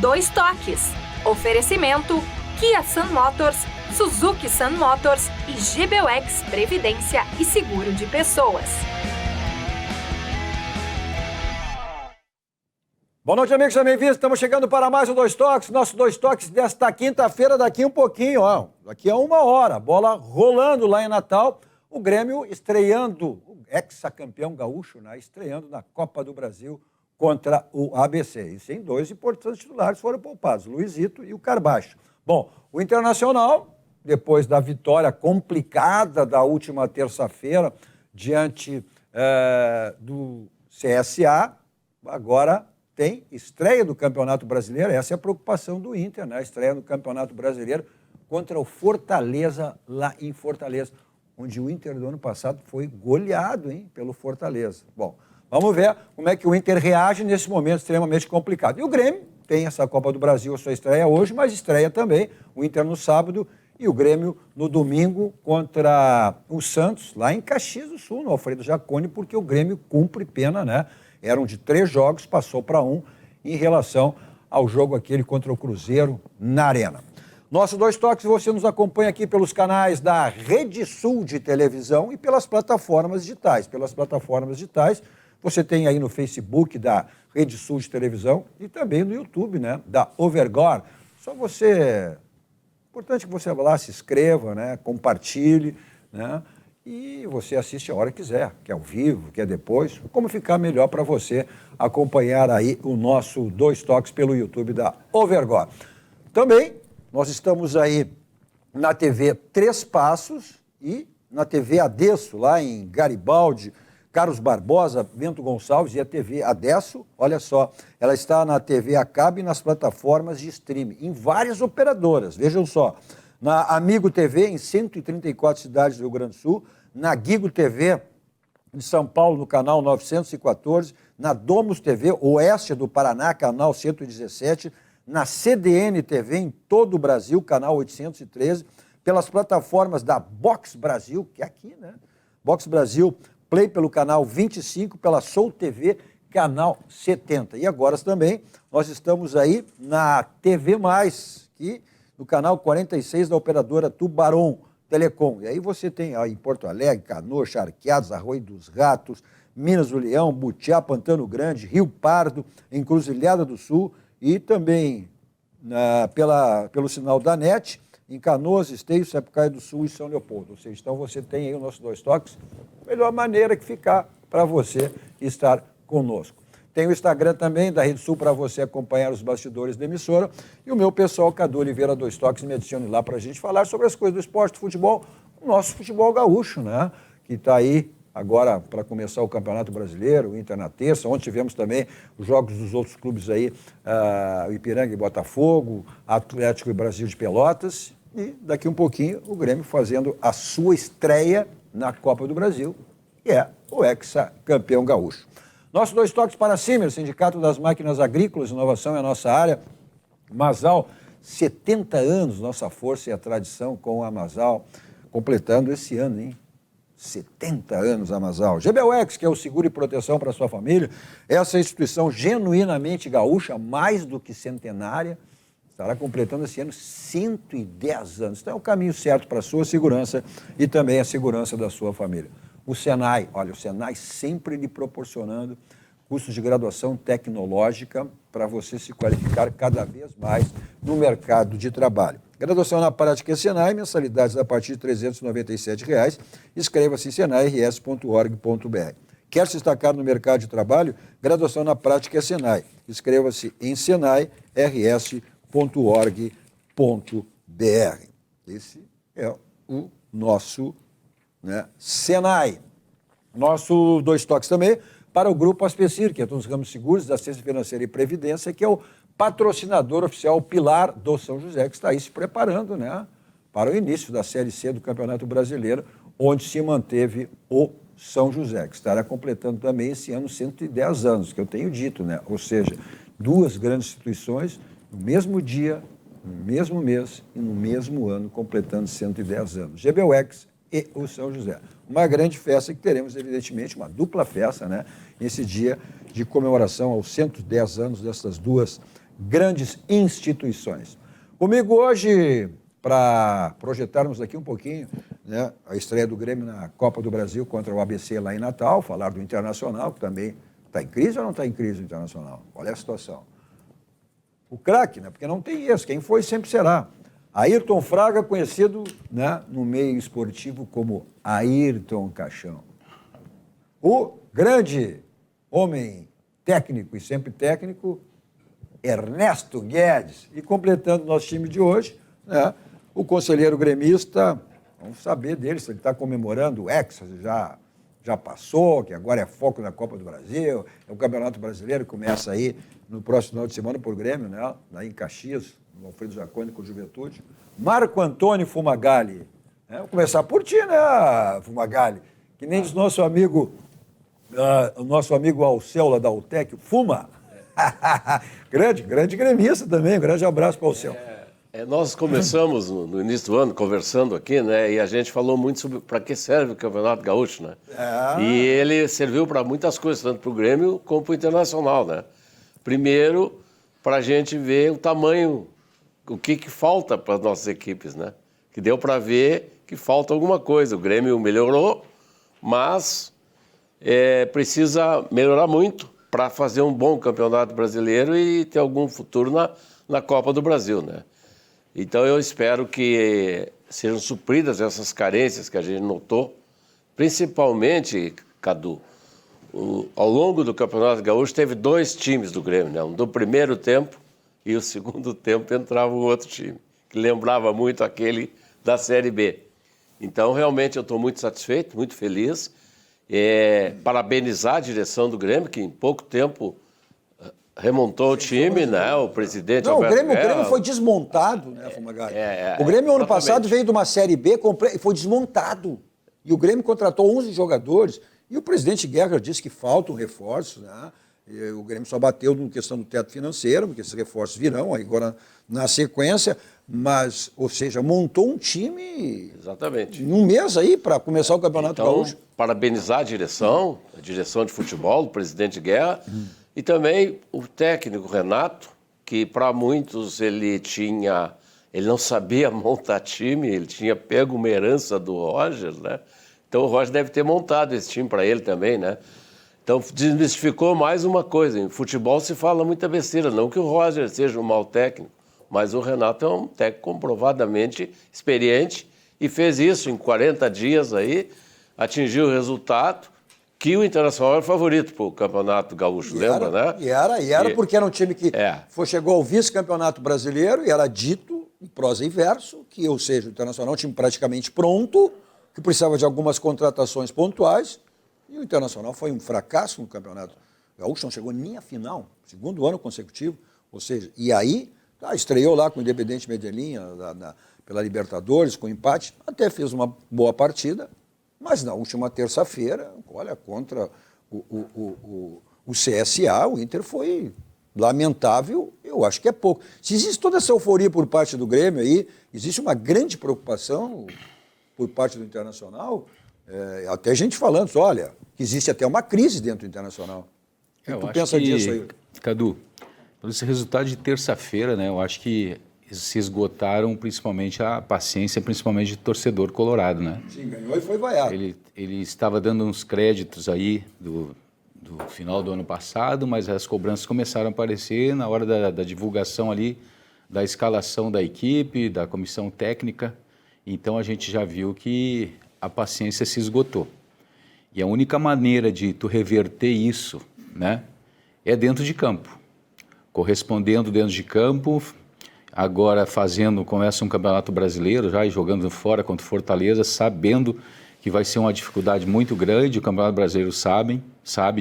Dois Toques. Oferecimento Kia Sun Motors, Suzuki Sun Motors e GBUX Previdência e Seguro de Pessoas. Boa noite, amigos da Bem-vindos. Estamos chegando para mais um Dois Toques. Nosso Dois Toques desta quinta-feira, daqui um pouquinho, ó. Daqui a 1 hora. Bola rolando lá em Natal. O Grêmio estreando, o ex-campeão gaúcho, né? Estreando na Copa do Brasil contra o ABC. E sim, dois importantes titulares foram poupados, o Luizito e o Carbacho. Bom, o Internacional, depois da vitória complicada da última terça-feira diante do CSA, agora tem estreia do Campeonato Brasileiro. Essa é a preocupação do Inter, né? Estreia no Campeonato Brasileiro contra o Fortaleza, lá em Fortaleza, onde o Inter do ano passado foi goleado, hein, pelo Fortaleza. Bom, vamos ver como é que o Inter reage nesse momento extremamente complicado. E o Grêmio tem essa Copa do Brasil, a sua estreia hoje, mas estreia também o Inter no sábado e o Grêmio no domingo contra o Santos, lá em Caxias do Sul, no Alfredo Jaconi, porque o Grêmio cumpre pena, né? Eram de 3 jogos, passou para 1 em relação ao jogo aquele contra o Cruzeiro na Arena. Nosso Dois Toques, você nos acompanha aqui pelos canais da Rede Sul de televisão e pelas plataformas digitais. Pelas plataformas digitais, você tem aí no Facebook da Rede Sul de televisão e também no YouTube, né, da Overgor. Só você... Importante que você vá lá, se inscreva, né, compartilhe, né, e você assiste a hora que quiser, que é ao vivo, que é depois, como ficar melhor para você acompanhar aí o nosso Dois Toques pelo YouTube da Overgor. Também nós estamos aí na TV Três Passos e na TV Adesso, lá em Garibaldi, Carlos Barbosa, Bento Gonçalves, e a TV Adesso, olha só, ela está na TV a cabo e nas plataformas de streaming, em várias operadoras, vejam só, na Amigo TV, em 134 cidades do Rio Grande do Sul, na Gigo TV, de São Paulo, no canal 914, na Domus TV, Oeste do Paraná, canal 117, na CDN TV, em todo o Brasil, canal 813, pelas plataformas da Box Brasil, que é aqui, né? Box Brasil, Play pelo canal 25, pela Soul TV, canal 70. E agora também, nós estamos aí na TV+, que no canal 46 da operadora Tubarão Telecom. E aí você tem aí em Porto Alegre, Canoas, Charqueados, Arroio dos Ratos, Minas do Leão, Butiá, Pantano Grande, Rio Pardo, Encruzilhada do Sul e também pelo sinal da NET, em Canoas, Esteio, Sapucaia do Sul e São Leopoldo. Ou seja, então você tem aí o nosso Dois Toques, melhor maneira que ficar para você estar conosco. Tem o Instagram também da Rede Sul para você acompanhar os bastidores da emissora. E o meu pessoal, Cadu Oliveira Dois Toques, me adicione lá para a gente falar sobre as coisas do esporte, do futebol, o nosso futebol gaúcho, né? Que está aí agora para começar o Campeonato Brasileiro, o Inter na terça, onde tivemos também os jogos dos outros clubes aí, o Ipiranga e Botafogo, Atlético e Brasil de Pelotas. E daqui um pouquinho o Grêmio fazendo a sua estreia na Copa do Brasil, que é o ex-campeão gaúcho. Nossos Dois Toques para a Simmer, Sindicato das Máquinas Agrícolas, inovação é a nossa área. Masal, 70 anos, nossa força e a tradição com a Masal, completando esse ano, hein? 70 anos a Masal. GBUX, que é o seguro e proteção para a sua família, essa instituição genuinamente gaúcha, mais do que centenária, estará completando esse ano 110 anos. Então é o caminho certo para a sua segurança e também a segurança da sua família. O Senai, olha, o Senai sempre lhe proporcionando cursos de graduação tecnológica para você se qualificar cada vez mais no mercado de trabalho. Graduação na prática Senai, mensalidades a partir de R$ 397. Inscreva-se em senai-rs.org.br. Quer se destacar no mercado de trabalho? Graduação na prática Senai. Inscreva-se em senai-rs.org.br. Esse é o nosso, né, Senai. Nosso Dois Toques também para o Grupo Aspecir, que é dos ramos seguros, da assistência financeira e previdência, que é o patrocinador oficial, o pilar do São José, que está aí se preparando, né, para o início da Série C do Campeonato Brasileiro, onde se manteve o São José, que estará completando também esse ano 110 anos, que eu tenho dito, né? Ou seja, duas grandes instituições no mesmo dia, no mesmo mês e no mesmo ano, completando 110 anos. GBUX e o São José. Uma grande festa que teremos, evidentemente, uma dupla festa, né? Nesse dia de comemoração aos 110 anos dessas duas grandes instituições. Comigo hoje, para projetarmos aqui um pouquinho, né, a estreia do Grêmio na Copa do Brasil contra o ABC lá em Natal, falar do Internacional, que também está em crise ou não está em crise o Internacional? Qual é a situação? O craque, né, porque não tem isso, quem foi sempre será. Ayrton Fraga, conhecido, né, no meio esportivo como Ayrton Caixão. O grande homem técnico e sempre técnico, Ernesto Guedes. E completando nosso time de hoje, né, o conselheiro gremista, vamos saber dele se ele está comemorando o Hexa, já passou, que agora é foco na Copa do Brasil, é o Campeonato Brasileiro, começa aí no próximo final de semana por Grêmio, né, lá em Caxias, no Alfredo Jaconi com Juventude. Marco Antônio Fumagalli. Né, vou começar por ti, né, Fumagalli? Que nem diz nosso amigo... o nosso amigo Alceu, lá da Altec, Fuma. grande gremista também, um grande abraço para o Alceu. Nós começamos no início do ano conversando aqui, né? E a gente falou muito sobre para que serve o Campeonato Gaúcho, né? E ele serviu para muitas coisas, tanto para o Grêmio como para o Internacional, né? Primeiro, para a gente ver o tamanho, o que falta para as nossas equipes, né? Que deu para ver que falta alguma coisa. O Grêmio melhorou, mas... precisa melhorar muito para fazer um bom campeonato brasileiro e ter algum futuro na Copa do Brasil, né? Então eu espero que sejam supridas essas carências que a gente notou, principalmente, Cadu, ao longo do Campeonato Gaúcho teve 2 times do Grêmio, né? Um do primeiro tempo e o segundo tempo entrava o outro time, que lembrava muito aquele da Série B. Então realmente eu estou muito satisfeito, muito feliz. Parabenizar a direção do Grêmio, que em pouco tempo remontou o time, né? O presidente Alberto Guerra. O Grêmio foi desmontado, desmontado, né, Fumagalli? O Grêmio, ano passado, veio de uma Série B e foi desmontado. E o Grêmio contratou 11 jogadores. E o presidente Guerra disse que faltam reforços, né? E o Grêmio só bateu na questão do teto financeiro, porque esses reforços virão agora na sequência. Mas, ou seja, montou um time... Exatamente. Num mês aí para começar o Campeonato Gaúcho. parabenizar a direção de futebol, o presidente Guerra, e também o técnico Renato, que para muitos ele não sabia montar time, ele tinha pego uma herança do Roger, né? Então o Roger deve ter montado esse time para ele também, né? Então desmistificou mais uma coisa, em futebol se fala muita besteira, não que o Roger seja um mau técnico, mas o Renato é um técnico comprovadamente experiente e fez isso em 40 dias aí, atingiu o resultado que o Internacional era favorito para o Campeonato Gaúcho, lembra, né? E era porque era um time que chegou ao vice-campeonato brasileiro e era dito, em prosa e verso, que, ou seja, o Internacional é um time praticamente pronto, que precisava de algumas contratações pontuais, e o Internacional foi um fracasso no Campeonato Gaúcho, não chegou nem à final, segundo ano consecutivo, ou seja, e aí... estreou lá com o Independente Medellín pela Libertadores, com empate, até fez uma boa partida, mas na última terça-feira, olha, contra o CSA, o Inter foi lamentável, eu acho que é pouco. Se existe toda essa euforia por parte do Grêmio aí, existe uma grande preocupação por parte do Internacional, até gente falando, olha, que existe até uma crise dentro do Internacional. O que tu pensa disso aí? Cadu, esse resultado de terça-feira, né, eu acho que se esgotaram principalmente a paciência, principalmente de torcedor colorado, né? Sim, ganhou e foi vaiado. Ele estava dando uns créditos aí do final do ano passado, mas as cobranças começaram a aparecer na hora da divulgação ali, da escalação da equipe, da comissão técnica. Então a gente já viu que a paciência se esgotou. E a única maneira de tu reverter isso, né, é dentro de campo. Correspondendo dentro de campo, agora começa um campeonato brasileiro já e jogando fora contra o Fortaleza, sabendo que vai ser uma dificuldade muito grande, o campeonato brasileiro sabe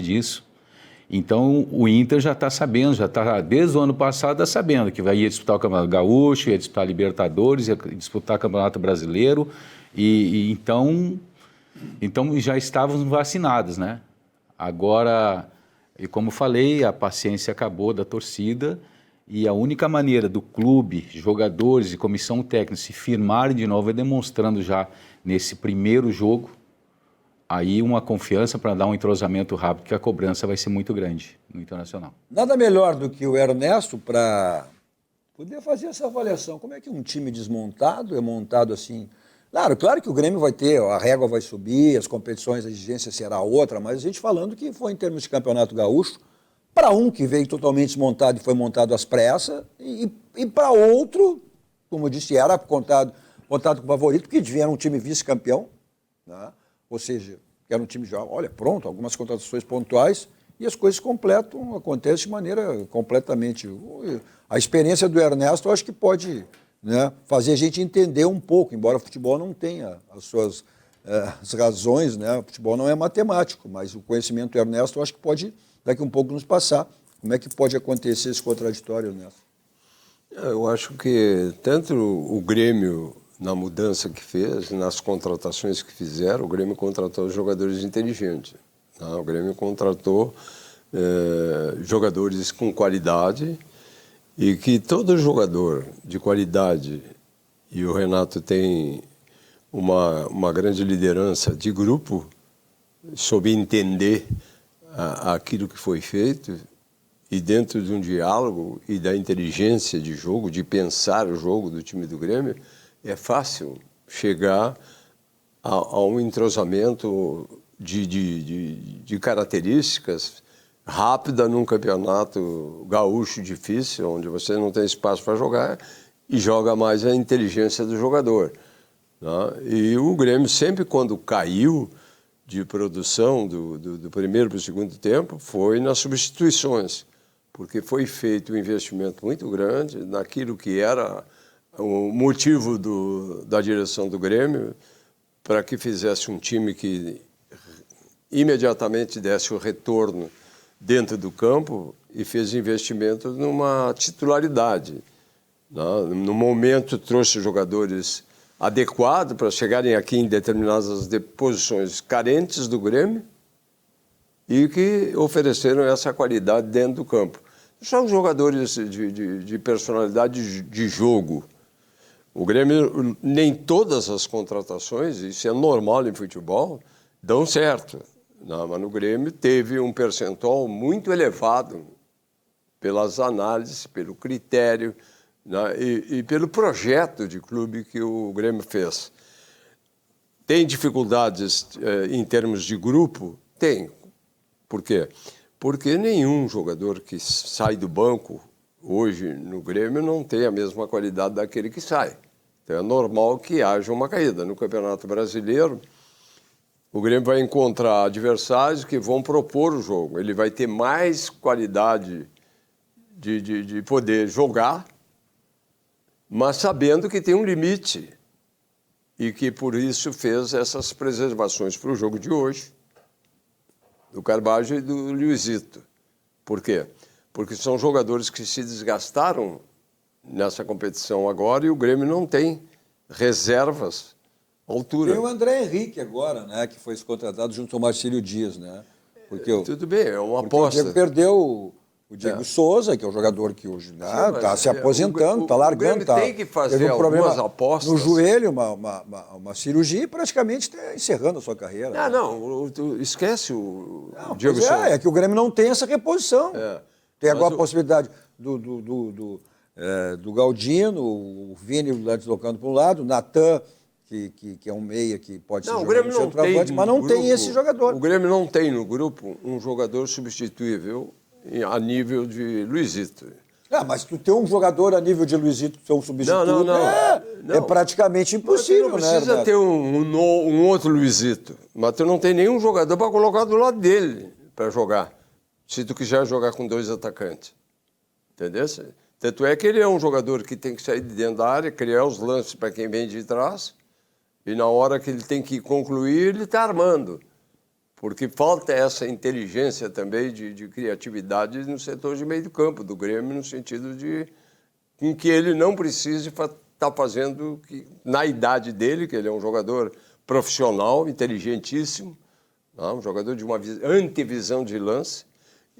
disso. Então o Inter já está sabendo, desde o ano passado está sabendo que ia disputar o Campeonato Gaúcho, ia disputar a Libertadores, ia disputar o Campeonato Brasileiro, então já estávamos vacinados, né? Agora... E como falei, a paciência acabou da torcida e a única maneira do clube, jogadores e comissão técnica se firmarem de novo é demonstrando já nesse primeiro jogo aí uma confiança para dar um entrosamento rápido, que a cobrança vai ser muito grande no Internacional. Nada melhor do que o Ernesto para poder fazer essa avaliação. Como é que um time desmontado é montado assim? Claro que o Grêmio vai ter, a régua vai subir, as competições, a exigência será outra, mas a gente falando que foi em termos de Campeonato Gaúcho, para um que veio totalmente desmontado e foi montado às pressas, e para outro, como eu disse, era montado com o favorito, porque devia era um time vice-campeão, né? Ou seja, era um time já, olha, pronto, algumas contratações pontuais, e as coisas acontecem de maneira completamente... A experiência do Ernesto, eu acho que pode, né, fazer a gente entender um pouco, embora o futebol não tenha as suas as razões, né? O futebol não é matemático, mas o conhecimento do Ernesto, eu acho que pode, daqui um pouco, nos passar. Como é que pode acontecer esse contraditório, Ernesto? Eu acho que tanto o Grêmio, na mudança que fez, nas contratações que fizeram, o Grêmio contratou jogadores inteligentes. Tá? O Grêmio contratou jogadores com qualidade, e que todo jogador de qualidade, e o Renato tem uma grande liderança de grupo, soube entender aquilo que foi feito, e dentro de um diálogo e da inteligência de jogo, de pensar o jogo do time do Grêmio, é fácil chegar a um entrosamento de características rápida num campeonato gaúcho difícil, onde você não tem espaço para jogar e joga mais a inteligência do jogador. Né? E o Grêmio sempre, quando caiu de produção do primeiro para o segundo tempo, foi nas substituições, porque foi feito um investimento muito grande naquilo que era o motivo da direção do Grêmio, para que fizesse um time que imediatamente desse o retorno dentro do campo, e fez investimento numa titularidade. Né? No momento, trouxe jogadores adequados para chegarem aqui em determinadas posições carentes do Grêmio e que ofereceram essa qualidade dentro do campo. São jogadores de personalidade de jogo. O Grêmio, nem todas as contratações, isso é normal em futebol, dão certo. Não, mas no Grêmio teve um percentual muito elevado pelas análises, pelo critério, né, e pelo projeto de clube que o Grêmio fez. Tem dificuldades em termos de grupo? Tem. Por quê? Porque nenhum jogador que sai do banco hoje no Grêmio não tem a mesma qualidade daquele que sai. Então é normal que haja uma caída. No Campeonato Brasileiro, o Grêmio vai encontrar adversários que vão propor o jogo. Ele vai ter mais qualidade de poder jogar, mas sabendo que tem um limite e que, por isso, fez essas preservações para o jogo de hoje, do Carvalho e do Luizito. Por quê? Porque são jogadores que se desgastaram nessa competição agora e o Grêmio não tem reservas à altura. Tem o André Henrique agora, né, que foi contratado junto ao Marcílio Dias, né? Porque tudo bem, é uma aposta. O Diego perdeu o Diego Souza, que é um jogador que hoje está se aposentando, está largando. Tem que fazer algumas apostas. No joelho, uma cirurgia, e praticamente está encerrando a sua carreira. Esquece o Diego Souza. É que o Grêmio não tem essa reposição. Tem agora a possibilidade do Galdino, o Vini lá deslocando para um lado, o Natan, que é um meia que pode ser jogador de centroavante, mas não tem esse jogador. O Grêmio não tem no grupo um jogador substituível a nível de Luizito. Mas tu ter um jogador a nível de Luizito ser um substituto é praticamente impossível, né? Não precisa ter um outro Luizito, mas tu não tem nenhum jogador para colocar do lado dele para jogar, se tu quiser jogar com dois atacantes. Entendeu? Tanto é que ele é um jogador que tem que sair de dentro da área, criar os lances para quem vem de trás, e na hora que ele tem que concluir, ele está armando. Porque falta essa inteligência também de criatividade no setor de meio do campo do Grêmio, no sentido de em que ele não precise estar fazendo, na idade dele, que ele é um jogador profissional, inteligentíssimo, um jogador de uma antevisão de lance.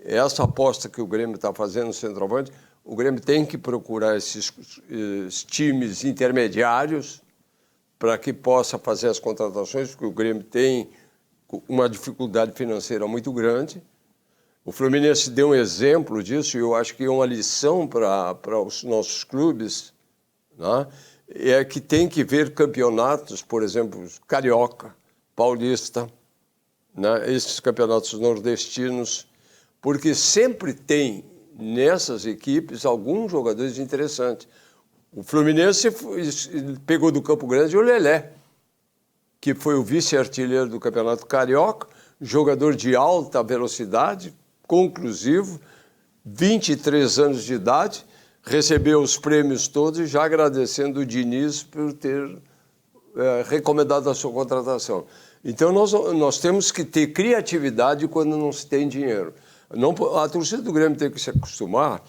Essa aposta que o Grêmio está fazendo no centroavante, o Grêmio tem que procurar esses times intermediários para que possa fazer as contratações, porque o Grêmio tem uma dificuldade financeira muito grande. O Fluminense deu um exemplo disso e eu acho que é uma lição para os nossos clubes, né? É que tem que ver campeonatos, por exemplo, Carioca, Paulista, né? Esses campeonatos nordestinos, porque sempre tem nessas equipes alguns jogadores interessantes. O Fluminense pegou do Campo Grande o Lelé, que foi o vice-artilheiro do Campeonato Carioca, jogador de alta velocidade, conclusivo, 23 anos de idade, recebeu os prêmios todos e já agradecendo o Diniz por ter recomendado a sua contratação. Então, nós temos que ter criatividade quando não se tem dinheiro. A torcida do Grêmio tem que se acostumar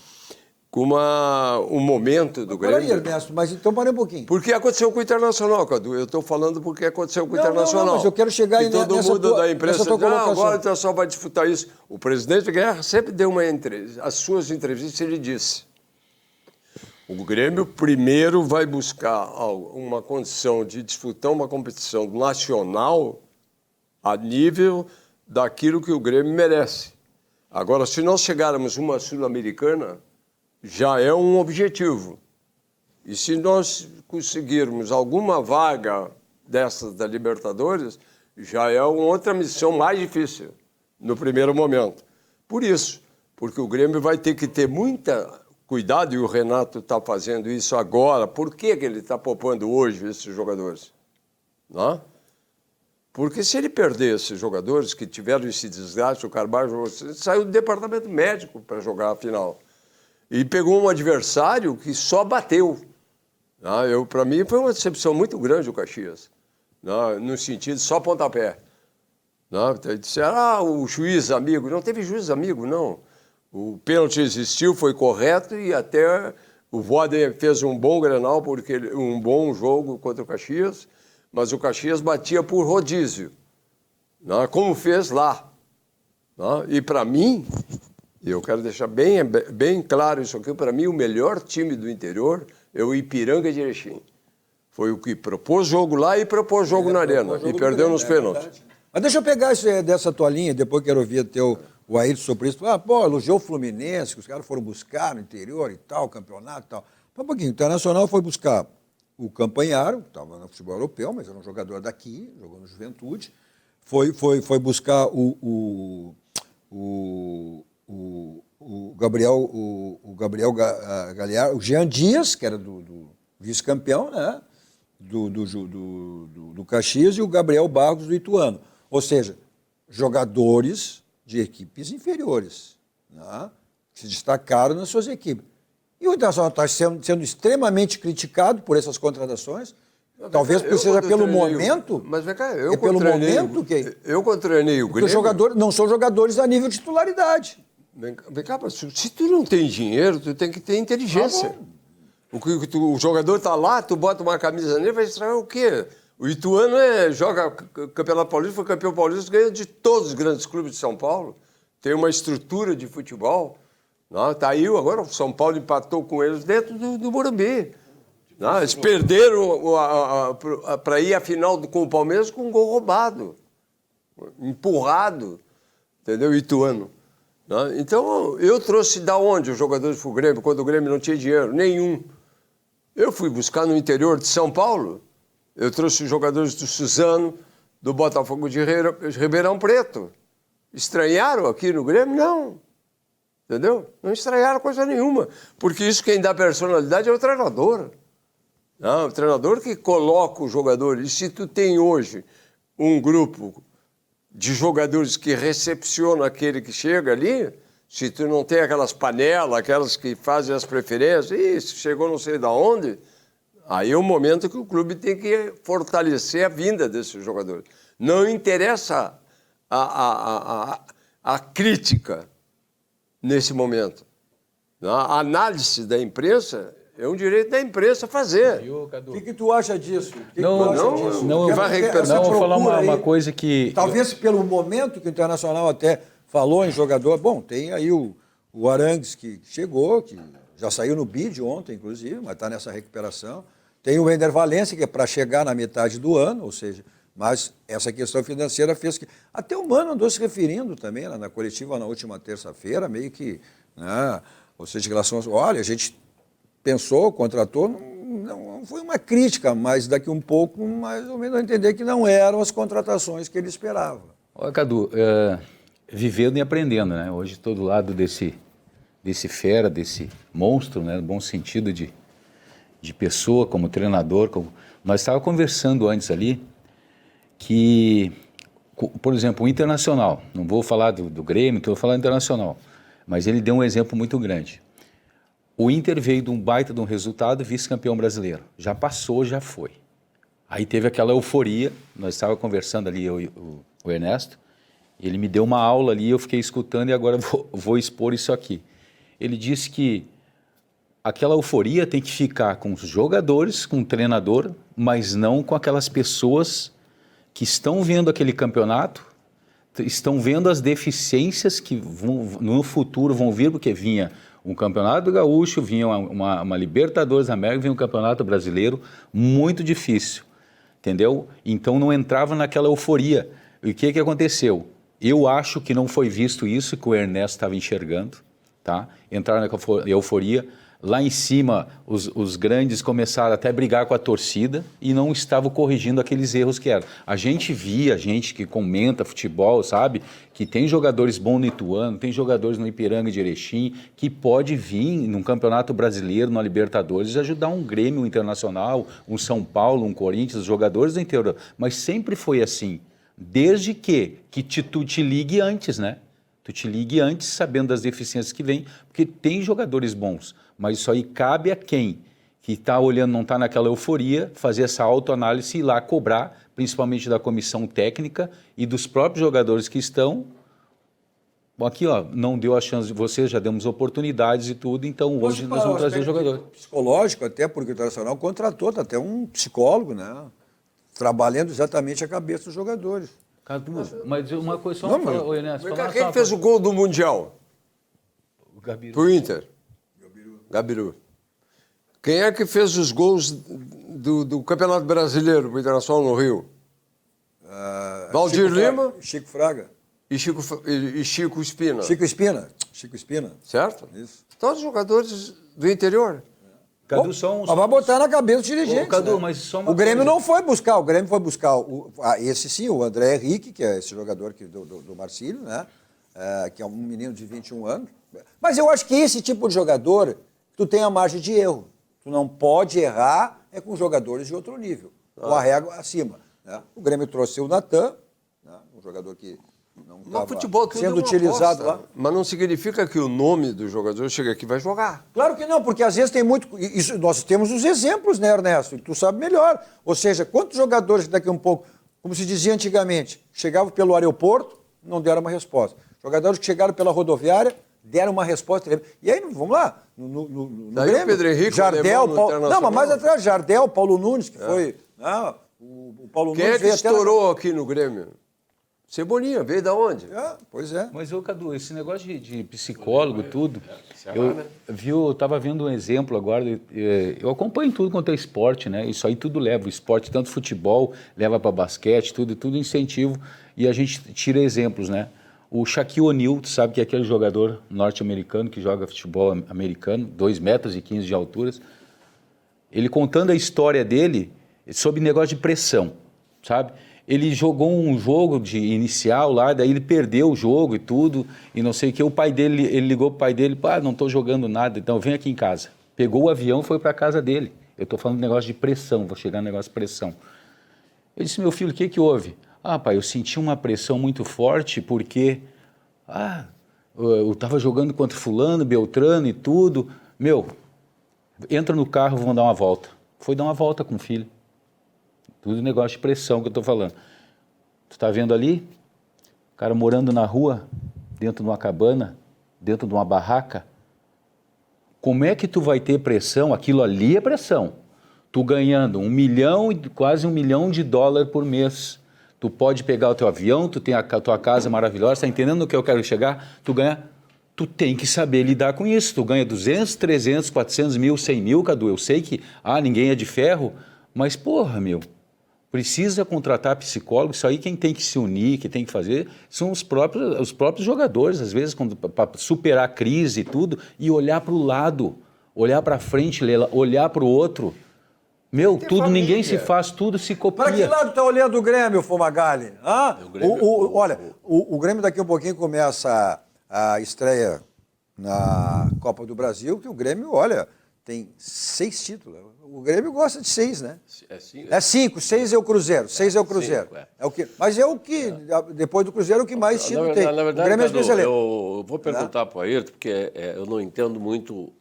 com um momento do Grêmio. Peraí, Ernesto, mas então parei um pouquinho. Porque aconteceu com o Internacional, Cadu. Eu estou falando porque aconteceu com o Internacional. Não, mas eu quero chegar e todo mundo da imprensa diz, agora o Internacional vai disputar isso. O presidente Guerra sempre deu as suas entrevistas, ele disse: o Grêmio primeiro vai buscar uma condição de disputar uma competição nacional a nível daquilo que o Grêmio merece. Agora, se nós chegarmos uma Sul-Americana, já é um objetivo. E se nós conseguirmos alguma vaga dessas da Libertadores, já é uma outra missão mais difícil no primeiro momento. Por isso, porque o Grêmio vai ter que ter muita cuidado, e o Renato está fazendo isso agora. Por que ele está poupando hoje esses jogadores? Não? Porque se ele perder esses jogadores que tiveram esse desgaste, o Carvalho saiu do departamento médico para jogar a final. E pegou um adversário que só bateu. Para mim, foi uma decepção muito grande o Caxias. No sentido só pontapé. Disseram, o juiz amigo. Não teve juiz amigo, não. O pênalti existiu, foi correto, e até o Voaden fez um bom Grenal, um bom jogo contra o Caxias, mas o Caxias batia por rodízio, como fez lá. E para mim, eu quero deixar bem claro isso aqui, para mim o melhor time do interior é o Ipiranga de Erechim. Foi o que propôs jogo lá e propôs jogo na Arena, e perdeu nos pênaltis. Mas deixa eu pegar dessa tua linha, depois quero ouvir o Ayrton sobre isso. Elogiou o Fluminense, que os caras foram buscar no interior e tal, campeonato e tal. Um pouquinho, o Internacional foi buscar o Campanharo, que estava no futebol europeu, mas era um jogador daqui, jogou no Juventude. Foi buscar o Gabriel Galhardo, o Jean Dias, que era do vice-campeão, né? do Caxias, e o Gabriel Barros do Ituano. Ou seja, jogadores de equipes inferiores, né? Que se destacaram nas suas equipes. E o Internacional está sendo extremamente criticado por essas contratações. Talvez seja pelo momento. Mas vem cá, eu treinei o Grêmio. Os jogadores não são jogadores a nível de titularidade. Vem cá, se tu não tem dinheiro, tu tem que ter inteligência. O jogador está lá, tu bota uma camisa nele, vai estragar o quê? O Ituano joga Campeonato Paulista, foi campeão paulista, ganha de todos os grandes clubes de São Paulo. Tem uma estrutura de futebol. Tá aí, agora o São Paulo empatou com eles dentro do Morumbi. Eles perderam para ir à final com o Palmeiras com um gol roubado, empurrado, entendeu? Ituano. Então, eu trouxe da onde os jogadores para o Grêmio, quando o Grêmio não tinha dinheiro? Nenhum. Eu fui buscar no interior de São Paulo, eu trouxe os jogadores do Suzano, do Botafogo de Ribeirão Preto. Estranharam aqui no Grêmio? Não. Entendeu? Não estranharam coisa nenhuma. Porque isso quem dá personalidade é o treinador. O treinador que coloca o jogador. E se tu tem hoje um grupo de jogadores que recepcionam aquele que chega ali, se tu não tem aquelas panelas, aquelas que fazem as preferências, chegou não sei de onde, aí é o momento que o clube tem que fortalecer a vinda desses jogadores. Não interessa a crítica nesse momento. A análise da imprensa é um direito da imprensa fazer. O que tu acha disso? Não, vou falar uma coisa que... Talvez pelo momento que o Internacional até falou em jogador... Bom, tem aí o Arangues que chegou, que já saiu no bid ontem, inclusive, mas está nessa recuperação. Tem o Ender Valencia, que é para chegar na metade do ano, ou seja, Mas essa questão financeira fez que... Até o Mano andou se referindo também na coletiva na última terça-feira, meio que... Né, ou seja, em relação a... Olha, a gente pensou, contratou, não foi uma crítica, mas daqui um pouco, mais ou menos, a entender que não eram as contratações que ele esperava. Olha, Cadu, vivendo e aprendendo, né? Hoje estou do lado desse fera, desse monstro, né? No bom sentido de pessoa, como treinador. Nós estávamos conversando antes ali que, por exemplo, o Internacional, não vou falar do Grêmio, estou falando Internacional, mas ele deu um exemplo muito grande. O Inter veio de um baita de um resultado, vice-campeão brasileiro. Já passou, já foi. Aí teve aquela euforia, nós estávamos conversando ali, o Ernesto, ele me deu uma aula ali, eu fiquei escutando e agora vou expor isso aqui. Ele disse que aquela euforia tem que ficar com os jogadores, com o treinador, mas não com aquelas pessoas que estão vendo aquele campeonato, estão vendo as deficiências que no futuro vão vir, porque vinha um campeonato gaúcho, vinha uma Libertadores da América, vinha um campeonato brasileiro muito difícil, entendeu? Então não entrava naquela euforia. E o que aconteceu? Eu acho que não foi visto isso que o Ernesto estava enxergando, tá? Entraram na euforia. Lá em cima, os grandes começaram até a brigar com a torcida e não estavam corrigindo aqueles erros que eram. A gente via, a gente que comenta futebol, sabe, que tem jogadores bons no Ituano, tem jogadores no Ipiranga de Erechim, que pode vir num campeonato brasileiro, na Libertadores, ajudar um Grêmio, um Internacional, um São Paulo, um Corinthians, os jogadores do interior. Mas sempre foi assim, desde que tu te ligue antes, né? Tu te ligue antes, sabendo das deficiências que vem, porque tem jogadores bons. Mas isso aí cabe a quem que está olhando, não está naquela euforia, fazer essa autoanálise e ir lá cobrar, principalmente da comissão técnica e dos próprios jogadores que estão. Bom, aqui, ó, não deu a chance de vocês, já demos oportunidades e tudo, então hoje nós vamos trazer o jogador. Psicológico, até porque o Internacional contratou até um psicólogo, né? Trabalhando exatamente a cabeça dos jogadores. Cadu, mas uma coisa só... Não, Ernesto, quem fez o gol do Mundial? O Gabiru. Pro Inter? Gabiru. Quem é que fez os gols do Campeonato Brasileiro pro Internacional no Rio? Valdir Lima. Chico Fraga. E Chico Espina. Chico Espina. Certo? Isso. Todos os jogadores do interior. Cadu, só vai botar na cabeça dos dirigentes. Cadu, né? mas só uma o Grêmio coisa. não foi buscar, o Grêmio foi buscar esse sim, o André Henrique, que é esse jogador do Marcílio, né? Que é um menino de 21 anos. Mas eu acho que esse tipo de jogador, tu tem a margem de erro. Tu não pode errar com jogadores de outro nível, com a régua acima. Né? O Grêmio trouxe o Natan, né? Um jogador que não estava sendo utilizado lá. Mas não significa que o nome do jogador chega aqui e vai jogar. Claro que não, porque às vezes tem muito... Isso, nós temos os exemplos, né, Ernesto? Tu sabe melhor. Ou seja, quantos jogadores daqui a um pouco, como se dizia antigamente, chegavam pelo aeroporto, não deram uma resposta. Jogadores que chegaram pela rodoviária, deram uma resposta. E aí, vamos lá, no Grêmio, o Pedro Henrique, Jardel, não, mas mais atrás, Jardel, Paulo Nunes, que foi... Não, o Paulo Quem Nunes é que veio estourou aqui no Grêmio? Cebolinha, veio da onde? Pois é. Mas, Cadu, esse negócio de psicólogo, tudo, eu estava vendo um exemplo agora, eu acompanho tudo quanto é esporte, né? Isso aí tudo leva, o esporte, tanto futebol, leva para basquete, tudo incentivo, e a gente tira exemplos, né? O Shaquille O'Neal, tu sabe que é aquele jogador norte-americano que joga futebol americano, 2,15 metros de altura, ele contando a história dele sobre negócio de pressão, sabe? Ele jogou um jogo de inicial lá, daí ele perdeu o jogo e tudo, e não sei o que. O pai dele, ele ligou pro pai dele, não estou jogando nada, então vem aqui em casa. Pegou o avião e foi para casa dele. Eu estou falando de negócio de pressão, vou chegar no negócio de pressão. Ele disse, meu filho, o que houve? Pai, eu senti uma pressão muito forte porque, eu estava jogando contra fulano, Beltrano e tudo. Entra no carro, vamos dar uma volta. Foi dar uma volta com o filho. Tudo negócio de pressão que eu estou falando. Tu está vendo ali? O cara morando na rua, dentro de uma cabana, dentro de uma barraca. Como é que tu vai ter pressão? Aquilo ali é pressão. Tu ganhando quase $1 milhão por mês. Tu pode pegar o teu avião, tu tem a tua casa maravilhosa, está entendendo o que eu quero chegar? Tu tem que saber lidar com isso. Tu ganha 200, 300, 400 mil, 100 mil, Cadu. Eu sei que, ninguém é de ferro, mas porra, Precisa contratar psicólogo, isso aí quem tem que se unir, que tem que fazer, são os próprios jogadores, às vezes, para superar a crise e tudo, e olhar para o lado, olhar para frente, olhar para o outro. Meu, tudo, família. ninguém se faz, tudo se copia. Para que lado está olhando o Grêmio, Fumagalli? Olha, o Grêmio daqui a um pouquinho começa a estreia na Copa do Brasil, que o Grêmio, olha, tem 6 títulos. O Grêmio gosta de 6, né? É 5, 6 é o Cruzeiro. 6 é o Cruzeiro. É o que, mas é o que, depois do Cruzeiro, é o que mais título tem. Na verdade, o Grêmio é Cadu, especialista. eu vou perguntar para o Ayrton, porque eu não entendo muito,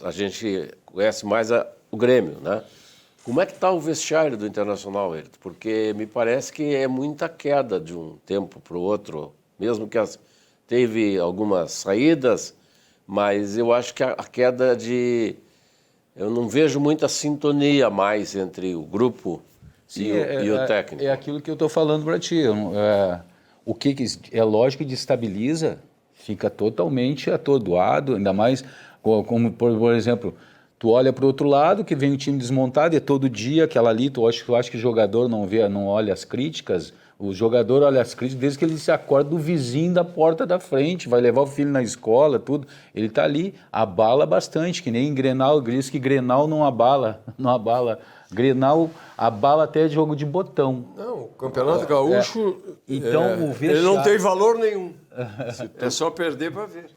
a gente conhece mais o Grêmio, né? Como é que está o vestiário do Internacional, Ayrton? Porque me parece que é muita queda de um tempo para o outro, mesmo que teve algumas saídas, mas eu acho que a queda de... Eu não vejo muita sintonia mais entre o grupo e o técnico. É aquilo que eu estou falando para ti. O que é lógico que destabiliza, fica totalmente atordoado, ainda mais como, por exemplo, tu olha para o outro lado, que vem o time desmontado, e é todo dia aquela ali, tu acha que o jogador não olha as críticas. O jogador olha as críticas desde que ele se acorda do vizinho da porta da frente, vai levar o filho na escola, tudo. Ele está ali, abala bastante, que nem em Grenal, diz que Grenal não abala. Grenal abala até jogo de botão. Não, o Campeonato Gaúcho, Então, o ele não tem valor nenhum. É só perder para ver.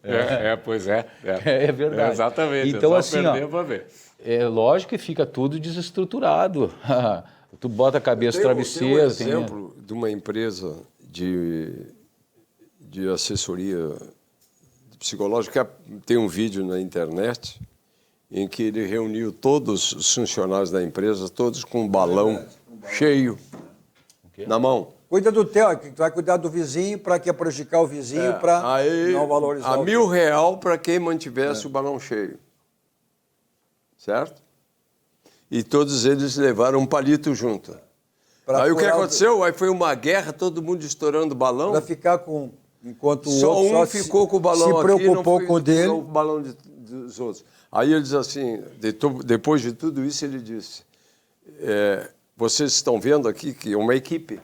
Pois é. É verdade. Exatamente. Então, é só assim, perder para ver. É lógico que fica tudo desestruturado. Tu bota a cabeça no travesseiro. Tem um exemplo de uma empresa de assessoria psicológica, tem um vídeo na internet em que ele reuniu todos os funcionários da empresa, todos com um balão cheio na mão. Cuida do teu, tu vai cuidar do vizinho para que prejudicar o vizinho para não valorizar. A R$1.000 para quem mantivesse o balão cheio. Certo? E todos eles levaram um palito junto. Aí o que aconteceu? Aí foi uma guerra, todo mundo estourando balão. Para ficar com... Enquanto o só outro um ficou com o balão se aqui, preocupou não com o dele. o balão dos outros. Aí ele diz assim, depois de tudo isso, ele disse, vocês estão vendo aqui que é uma equipe.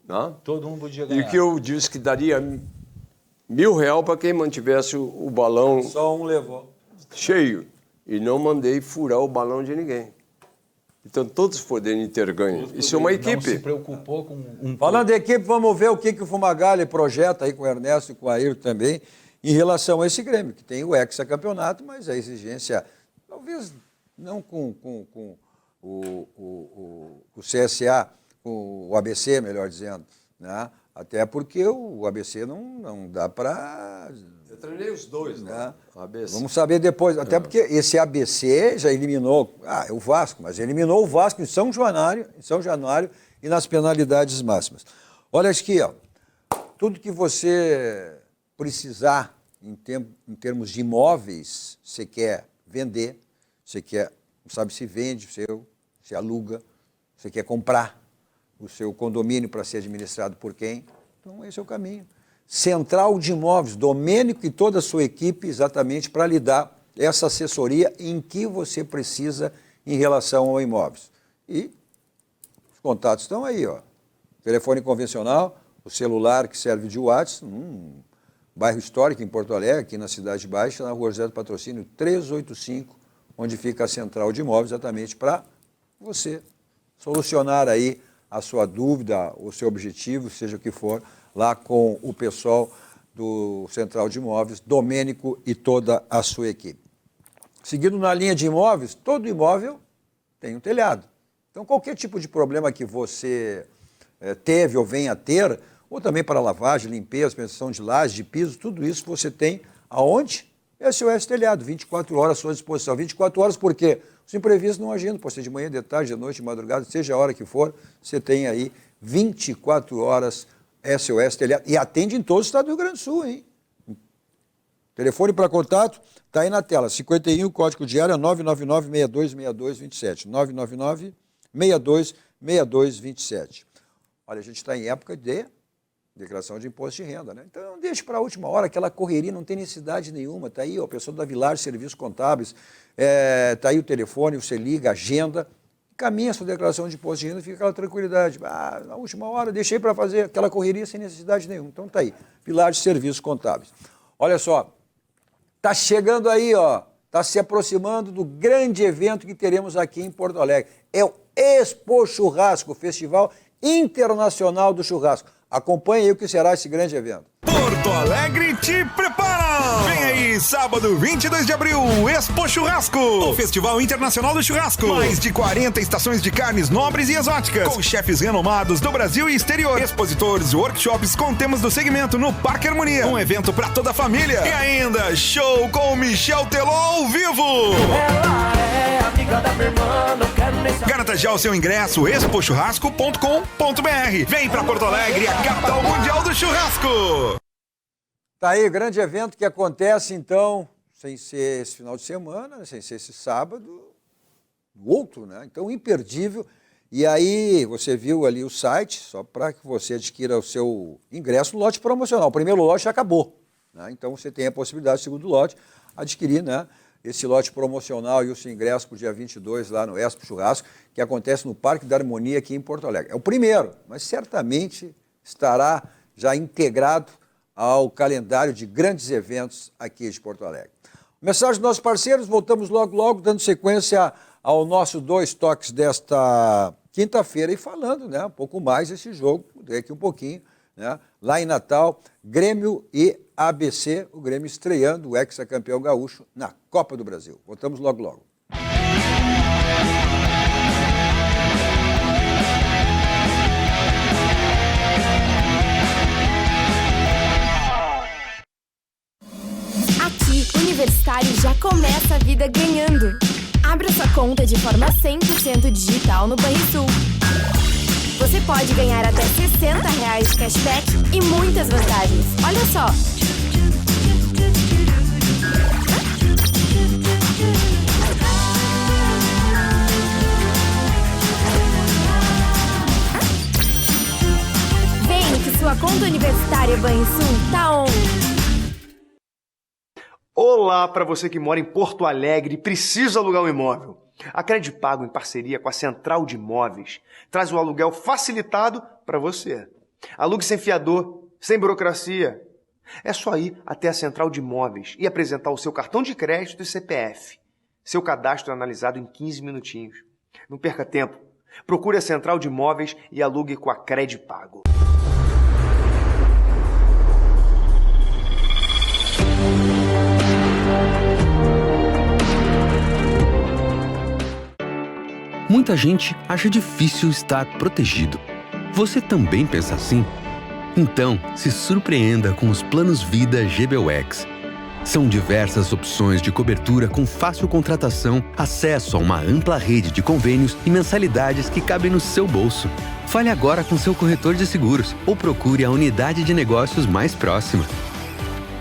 Não? Todo mundo podia ganhar. E que eu disse que daria R$1.000 para quem mantivesse o balão Só um levou. cheio. E não mandei furar o balão de ninguém. Então todos poderem ter ganho. Isso é uma equipe. Não se preocupou com Falando de equipe, vamos ver o que o Fumagalli projeta aí com o Ernesto e com o Ayrton também em relação a esse Grêmio, que tem o hexacampeonato, mas a exigência, talvez não com o CSA, com o ABC, melhor dizendo, né? Até porque o ABC não dá para... Eu treinei os dois, né? ABC. Vamos saber depois, até porque esse ABC já eliminou, o Vasco, mas eliminou o Vasco em São Januário e nas penalidades máximas. Olha aqui, ó, tudo que você precisar em termos de imóveis, você quer vender, você quer, não sabe se vende, se aluga, você quer comprar o seu condomínio para ser administrado por quem, então esse é o caminho. Central de Imóveis, Domênico e toda a sua equipe exatamente para lhe dar essa assessoria em que você precisa em relação ao imóveis. E os contatos estão aí, ó. Telefone convencional, o celular que serve de WhatsApp, bairro histórico em Porto Alegre, aqui na Cidade Baixa, na Rua José do Patrocínio 385, onde fica a Central de Imóveis, exatamente para você solucionar aí a sua dúvida, o seu objetivo, seja o que for, lá com o pessoal do Central de Imóveis, Domênico e toda a sua equipe. Seguindo na linha de imóveis, todo imóvel tem um telhado. Então, qualquer tipo de problema que você teve ou venha a ter, ou também para lavagem, limpeza, manutenção de laje, de piso, tudo isso você tem aonde? SOS Telhado, 24 horas à sua disposição. 24 horas por quê? Os imprevistos não agindo, pode ser de manhã, de tarde, de noite, de madrugada, seja a hora que for, você tem aí 24 horas SOS Telhado. E atende em todo o estado do Rio Grande do Sul, hein? Telefone para contato está aí na tela, 51, código de área 999-626227. 999-626227. Olha, a gente está em época de declaração de imposto de renda, né? Então, não deixe para a última hora, aquela correria, não tem necessidade nenhuma. Está aí, ó, a pessoa da Vilar Serviços Contábeis, está aí o telefone, você liga, agenda, encaminha a sua declaração de imposto de renda, fica aquela tranquilidade. Na última hora deixei para fazer aquela correria sem necessidade nenhuma. Então tá aí, pilar de serviços contábeis. Olha só, tá chegando aí, ó, tá se aproximando do grande evento que teremos aqui em Porto Alegre. É o Expo Churrasco, o Festival Internacional do Churrasco. Acompanhe aí o que será esse grande evento. Porto Alegre te prepara! Vem aí, sábado 22 de abril, Expo Churrasco, o Festival Internacional do Churrasco. Mais de 40 estações de carnes nobres e exóticas, com chefes renomados do Brasil e exterior, expositores e workshops com temas do segmento no Parque Harmonia. Um evento pra toda a família. E ainda, show com Michel Teló ao vivo. Ela é amiga da minha irmã, não quero nem saber. Garanta já o seu ingresso, expochurrasco.com.br. Vem pra Porto Alegre, a capital mundial do churrasco. Tá aí, grande evento que acontece, então, sem ser esse final de semana, sem ser esse sábado, o outro, né? Então, imperdível. E aí, você viu ali o site, só para que você adquira o seu ingresso no lote promocional. O primeiro lote já acabou, né? Então, você tem a possibilidade, segundo lote, adquirir, né, esse lote promocional e o seu ingresso para o dia 22 lá no Expo Churrasco, que acontece no Parque da Harmonia aqui em Porto Alegre. É o primeiro, mas certamente estará já integrado ao calendário de grandes eventos aqui de Porto Alegre. Mensagem dos nossos parceiros, voltamos logo, dando sequência ao nosso Dois Toques desta quinta-feira e falando, né, um pouco mais desse jogo, daqui um pouquinho, né, lá em Natal, Grêmio e ABC, o Grêmio estreando o ex-campeão gaúcho na Copa do Brasil. Voltamos logo. Aqui, Universitário já começa a vida ganhando. Abra sua conta de forma 100% digital no Banrisul. Você pode ganhar até R$60 de cashback e muitas vantagens. Olha só! Vem que sua conta universitária Banrisul tá on! Olá para você que mora em Porto Alegre e precisa alugar um imóvel. A Credipago, em parceria com a Central de Imóveis, traz o aluguel facilitado para você. Alugue sem fiador, sem burocracia. É só ir até a Central de Imóveis e apresentar o seu cartão de crédito e CPF. Seu cadastro é analisado em 15 minutinhos. Não perca tempo. Procure a Central de Imóveis e alugue com a Credipago. Muita gente acha difícil estar protegido. Você também pensa assim? Então, se surpreenda com os planos Vida GBUX. São diversas opções de cobertura com fácil contratação, acesso a uma ampla rede de convênios e mensalidades que cabem no seu bolso. Fale agora com seu corretor de seguros ou procure a unidade de negócios mais próxima.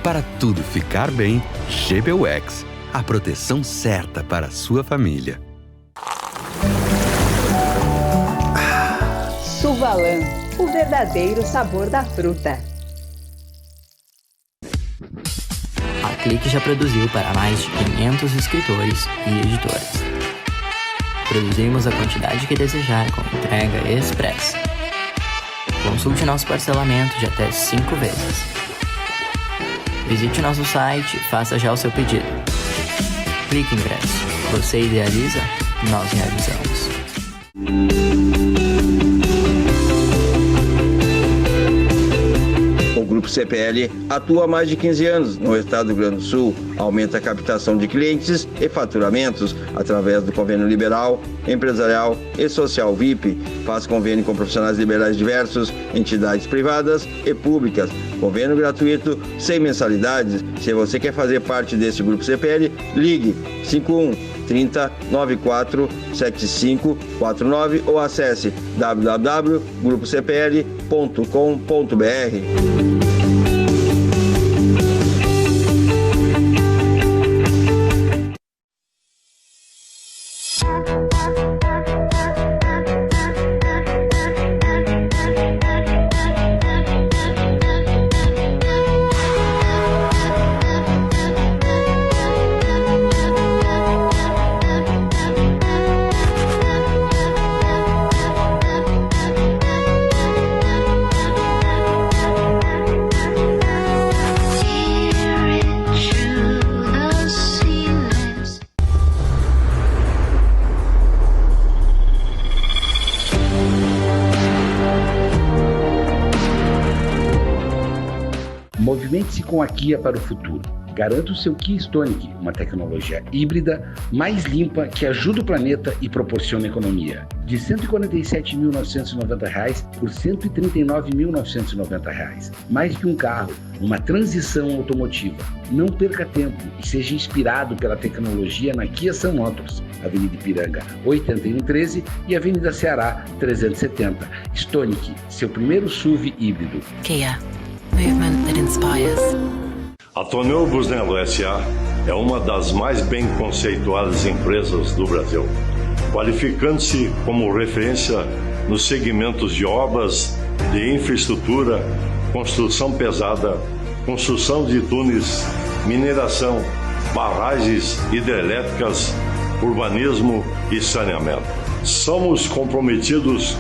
Para tudo ficar bem, GBUX. A proteção certa para a sua família. Suvalan, o verdadeiro sabor da fruta. A Clique já produziu para mais de 500 escritores e editoras. Produzimos a quantidade que desejar com entrega expressa. Consulte nosso parcelamento de até 5 vezes. Visite nosso site e faça já o seu pedido. Clique Ingresso. Você idealiza, nós realizamos. O Grupo CPL atua há mais de 15 anos no estado do Rio Grande do Sul, aumenta a captação de clientes e faturamentos através do convênio liberal, empresarial e social VIP, faz convênio com profissionais liberais diversos, entidades privadas e públicas, convênio gratuito, sem mensalidades. Se você quer fazer parte desse Grupo CPL, ligue 51 30 94 75 49 ou acesse www.grupocpl.com.br. Reinvente-se com a Kia para o futuro. Garanta o seu Kia Stonic, uma tecnologia híbrida mais limpa que ajuda o planeta e proporciona economia. De R$ 147.990 por R$ 139.990. Mais que um carro, uma transição automotiva. Não perca tempo e seja inspirado pela tecnologia na Kia Sun Motors, Avenida Ipiranga 8113 e Avenida Ceará 370. Stonic, seu primeiro SUV híbrido. Kia, movement that inspires. A Tonel Busnello S.A. é uma das mais bem conceituadas empresas do Brasil, qualificando-se como referência nos segmentos de obras de infraestrutura, construção pesada, construção de túneis, mineração, barragens hidrelétricas, urbanismo e saneamento. Somos comprometidos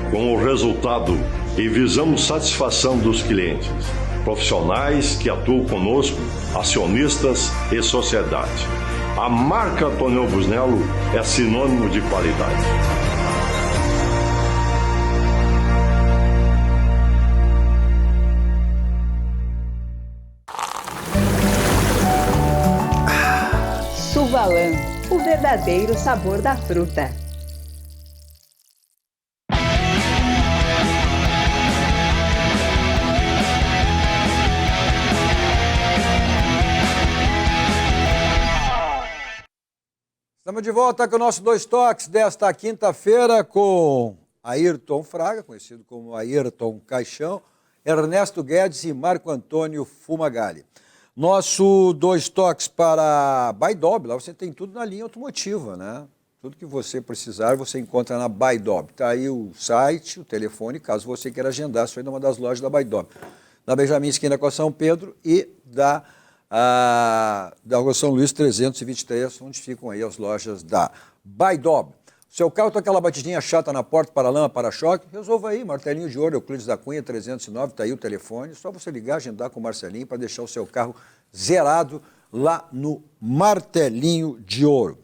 com o resultado e visamos satisfação dos clientes, profissionais que atuam conosco, acionistas e sociedade. A marca Tonel Busnello é sinônimo de qualidade. Suvalan, o verdadeiro sabor da fruta. Estamos de volta com o nosso Dois Toques desta quinta-feira com Ayrton Fraga, conhecido como Ayrton Caixão, Ernesto Guedes e Marco Antônio Fumagalli. Nosso Dois Toques para Baidob, lá você tem tudo na linha automotiva, né? Tudo que você precisar você encontra na Baidob. Está aí o site, o telefone, caso você queira agendar, isso aí é uma das lojas da Baidob. Da Benjamin Esquina com a São Pedro e da Rua São Luís 323, onde ficam aí as lojas da Baidob. Seu carro está aquela batidinha chata na porta, para-lama, para-choque, resolva aí, martelinho de ouro, Euclides da Cunha 309, está aí o telefone, só você ligar, agendar com o Marcelinho para deixar o seu carro zerado lá no Martelinho de Ouro.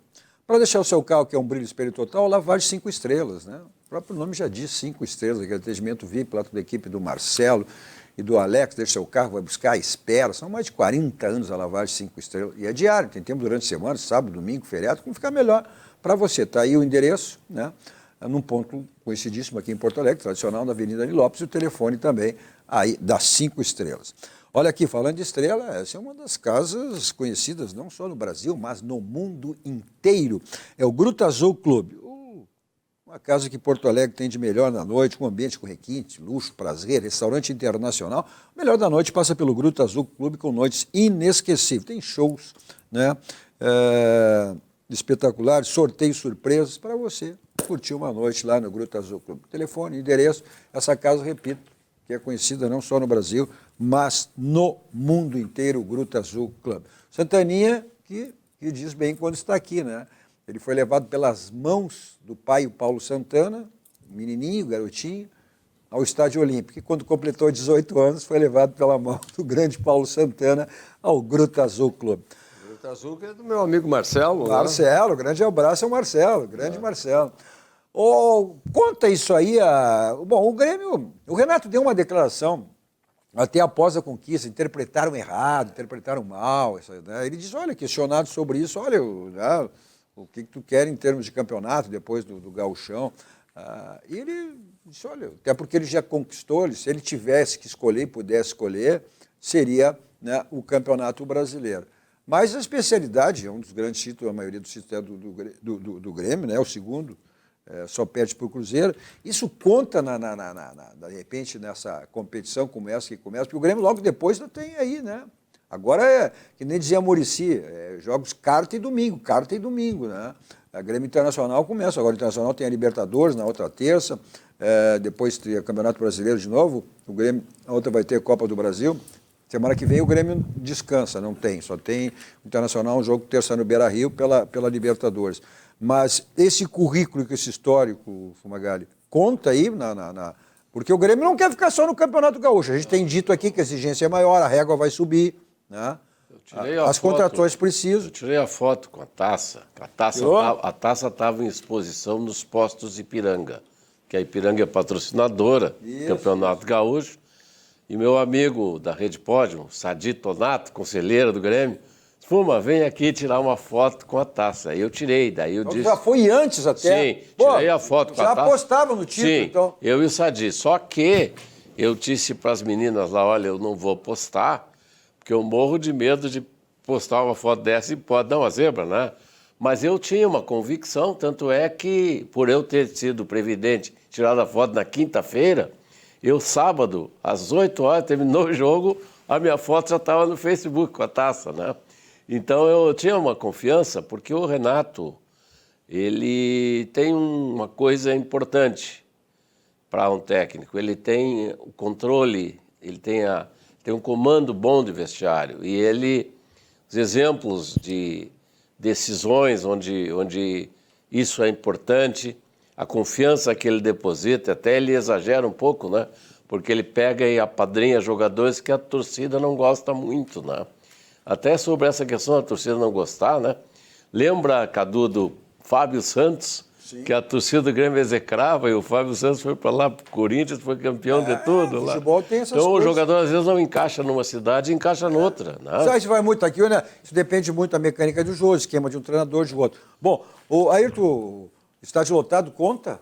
Para deixar o seu carro, que é um brilho espelho total, lavagem 5 estrelas, né? O próprio nome já diz 5 estrelas, aquele atendimento VIP lá da equipe do Marcelo e do Alex, deixa seu carro, vai buscar, espera, são mais de 40 anos a lavagem 5 estrelas, e é diário, tem tempo durante a semana, sábado, domingo, feriado, como ficar melhor para você. Está aí o endereço, né? Num ponto conhecidíssimo aqui em Porto Alegre, tradicional, na Avenida Ari Lopes, e o telefone também aí das 5 estrelas. Olha aqui, falando de estrela, essa é uma das casas conhecidas não só no Brasil, mas no mundo inteiro. É o Gruta Azul Clube. Uma casa que Porto Alegre tem de melhor na noite, com ambiente com requinte, luxo, prazer, restaurante internacional. O melhor da noite passa pelo Gruta Azul Clube com noites inesquecíveis. Tem shows, né? Espetaculares, sorteios, surpresas para você curtir uma noite lá no Gruta Azul Clube. Telefone, endereço, essa casa, repito, que é conhecida não só no Brasil, mas no mundo inteiro, o Gruta Azul Clube. Santaninha, que diz bem quando está aqui, né? Ele foi levado pelas mãos do pai, o Paulo Santana, menininho, garotinho, ao Estádio Olímpico. E quando completou 18 anos, foi levado pela mão do grande Paulo Santana ao Gruta Azul Clube. Gruta Azul, que é do meu amigo Marcelo. Marcelo, né? Grande abraço ao Marcelo, grande Marcelo. Conta isso aí. Bom, o Grêmio, o Renato deu uma declaração até após a conquista, interpretaram errado, interpretaram mal. Né? Ele diz, olha, questionado sobre isso, olha, o que tu quer em termos de campeonato depois do gauchão. E ele disse, olha, até porque ele já conquistou, se ele tivesse que escolher e pudesse escolher, seria, né, o Campeonato Brasileiro. Mas a especialidade, é um dos grandes títulos, a maioria dos títulos é do Grêmio, né, o segundo, só perde para o Cruzeiro. Isso conta, de repente, nessa competição como essa que começa, porque o Grêmio logo depois não tem aí, né? Agora é, que nem dizia Muricy, jogos quarta e domingo, né? A Grêmio Internacional começa, agora o Internacional tem a Libertadores na outra terça, depois tem o Campeonato Brasileiro de novo, o Grêmio, a outra vai ter a Copa do Brasil. Semana que vem o Grêmio descansa, não tem, só tem o Internacional, um jogo terça no Beira-Rio pela Libertadores. Mas esse currículo, esse histórico, Fumagalli, conta aí, porque o Grêmio não quer ficar só no Campeonato Gaúcho. A gente tem dito aqui que a exigência é maior, a régua vai subir, né? As contratações precisam. Eu tirei a foto com a taça. A taça estava em exposição nos postos Ipiranga, que a Ipiranga é patrocinadora do Campeonato Gaúcho. E meu amigo da Rede Pódio, Sadi Tonato, conselheiro do Grêmio, Fuma, vem aqui tirar uma foto com a taça. Aí eu tirei, daí eu disse... Já foi antes até? Sim, tirei a foto com a taça. Já apostava no título, sim, então? Eu e o Sadi. Só que eu disse para as meninas lá, olha, eu não vou postar, porque eu morro de medo de postar uma foto dessa e pode dar uma zebra, né? Mas eu tinha uma convicção, tanto é que, por eu ter sido previdente, tirado a foto na quinta-feira, eu, sábado, às 8 horas, terminou o jogo, a minha foto já estava no Facebook com a taça, né? Então eu tinha uma confiança, porque o Renato, ele tem uma coisa importante para um técnico. Ele tem o controle, ele tem um comando bom de vestiário. E os exemplos de decisões onde isso é importante, a confiança que ele deposita, até ele exagera um pouco, né? Porque ele pega e apadrinha jogadores que a torcida não gosta muito, né? Até sobre essa questão da torcida não gostar, né? Lembra, Cadu, do Fábio Santos, sim, que a torcida do Grêmio execrava e o Fábio Santos foi para lá pro Corinthians, foi campeão de tudo lá. Tem essas então coisas. O jogador às vezes não encaixa numa cidade e encaixa noutra, né? Isso vai muito aqui, né? Isso depende muito da mecânica do jogo, esquema de um treinador, de outro. Bom, o Ayrton, estádio lotado conta?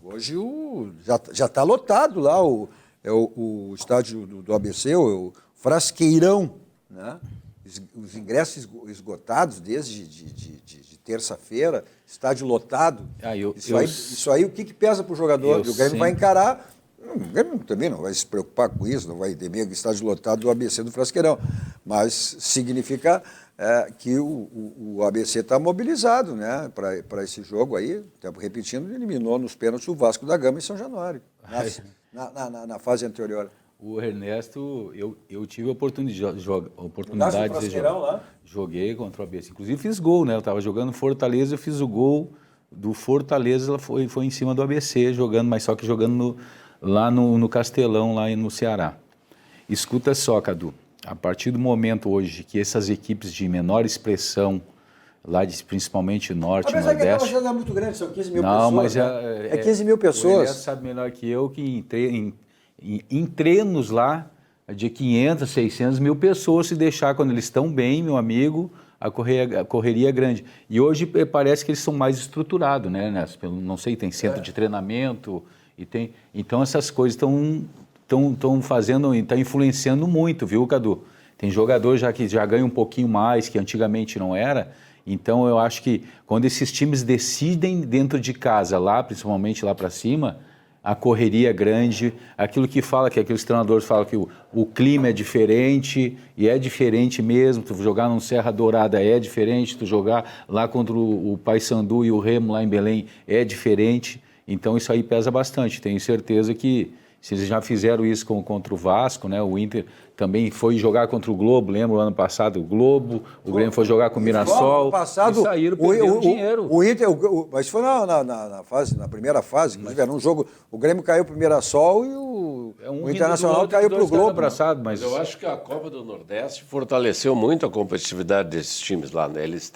Hoje já está lotado lá o estádio do ABC, o Frasqueirão, né? Os ingressos esgotados desde de terça-feira, estádio lotado. Isso aí, o que pesa para o jogador? O Grêmio vai encarar. O Grêmio também não vai se preocupar com isso, não vai ter medo de estádio lotado do ABC do Frasqueirão. Mas significa que o ABC está mobilizado, né, para esse jogo aí. Repetindo, eliminou nos pênaltis o Vasco da Gama em São Januário, na fase anterior. O Ernesto, eu tive a oportunidade de jogar. Lá? Joguei contra o ABC. Inclusive fiz gol, né? Eu estava jogando Fortaleza, eu fiz o gol do Fortaleza, foi em cima do ABC, jogando, mas só que jogando lá no Castelão, lá no Ceará. Escuta só, Cadu, a partir do momento hoje que essas equipes de menor expressão, lá principalmente Norte e Nordeste... Mas que não é muito grande, são 15 mil pessoas. Não, mas é 15 mil pessoas. O Ernesto sabe melhor que eu que em treinos lá, de 500, 600 mil pessoas, se deixar, quando eles estão bem, meu amigo, a correria é grande. E hoje parece que eles são mais estruturados, né? Não sei, tem centro de treinamento, então essas coisas estão fazendo, está influenciando muito, viu, Cadu? Tem jogador que já ganha um pouquinho mais, que antigamente não era. Então eu acho que quando esses times decidem dentro de casa, lá, principalmente lá para cima, a correria é grande, aquilo que aqueles treinadores falam que o clima é diferente, e é diferente mesmo, tu jogar num Serra Dourada é diferente, tu jogar lá contra o Paysandu e o Remo lá em Belém é diferente, então isso aí pesa bastante. Tenho certeza que se eles já fizeram isso contra o Vasco, né? O Inter também foi jogar contra o Globo, lembra o ano passado? O Grêmio foi jogar com o Mirassol passado, e saíram perdendo dinheiro. O Inter, mas foi na primeira fase, inclusive era um jogo, o Grêmio caiu para o Mirassol e o Internacional caiu para o Globo. Abraçado, mas eu acho que a Copa do Nordeste fortaleceu muito a competitividade desses times lá, né? Eles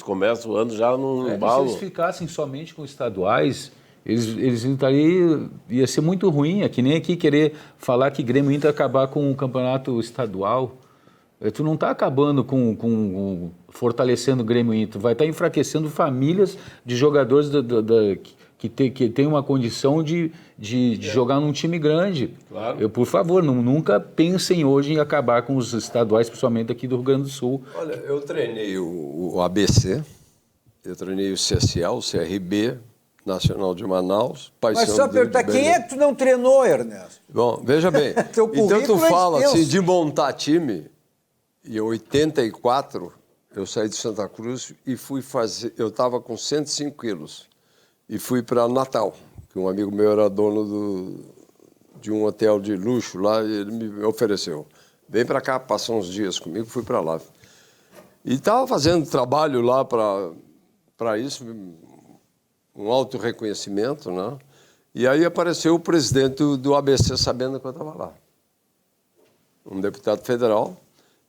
começam o ano já num embalo. Se eles ficassem somente com estaduais, eles estariam, ia ser muito ruim, é que nem aqui querer falar que Grêmio Inter acabar com o campeonato estadual. Tu não está acabando fortalecendo o Grêmio Inter, vai estar enfraquecendo famílias de jogadores que tem uma condição de jogar num time grande. Claro. Por favor, nunca pensem hoje em acabar com os estaduais, principalmente aqui do Rio Grande do Sul. Olha, eu treinei o ABC, eu treinei o CSA, o CRB, Nacional de Manaus, Mas só perguntar, quem é que tu não treinou, Ernesto? Bom, veja bem, então tu fala assim, de montar time, e em 84 eu saí de Santa Cruz e fui fazer, eu estava com 105 quilos, e fui para Natal, que um amigo meu era dono de um hotel de luxo lá, e ele me ofereceu, vem para cá, passou uns dias comigo, fui para lá. E estava fazendo trabalho lá para isso, um auto-reconhecimento, né? E aí apareceu o presidente do ABC sabendo que eu estava lá. Um deputado federal,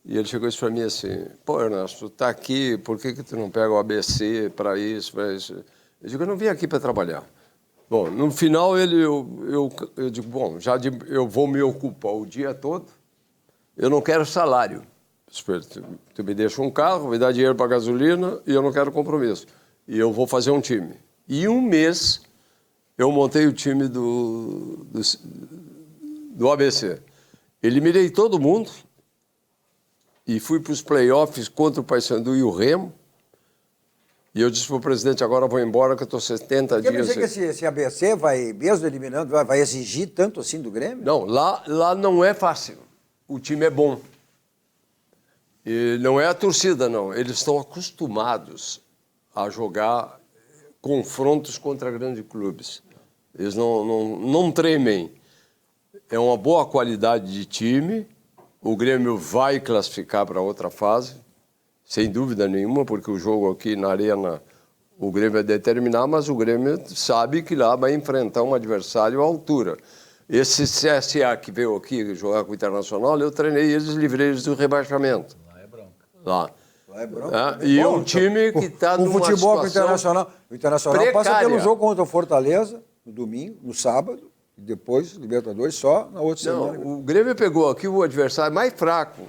e ele chegou para mim assim, pô, Ernesto, tu está aqui, por que tu não pega o ABC para isso, para isso? Eu digo, eu não vim aqui para trabalhar. Bom, no final eu digo, bom, eu vou me ocupar o dia todo, eu não quero salário. Tu me deixa um carro, me dá dinheiro para gasolina e eu não quero compromisso. E eu vou fazer um time. E um mês eu montei o time do ABC. Eliminei todo mundo e fui para os playoffs contra o Paysandu e o Remo. E eu disse para o presidente, agora eu vou embora que eu estou 70 dias... Quer dizer que esse ABC vai, mesmo eliminando, vai exigir tanto assim do Grêmio? Não, lá não é fácil. O time é bom. E não é a torcida, não. Eles estão acostumados a jogar confrontos contra grandes clubes. Eles não tremem. É uma boa qualidade de time. O Grêmio vai classificar para outra fase, sem dúvida nenhuma, porque o jogo aqui na Arena, o Grêmio vai determinar, mas o Grêmio sabe que lá vai enfrentar um adversário à altura. Esse CSA que veio aqui jogar com o Internacional, eu treinei eles, livrei eles do rebaixamento. Lá é bronca. Lá é bronca. E é um time que está numa situação... O futebol com o Internacional precária. Passa pelo jogo contra o Fortaleza, no domingo, no sábado, e depois Libertadores só na outra semana. O Grêmio pegou aqui o adversário mais fraco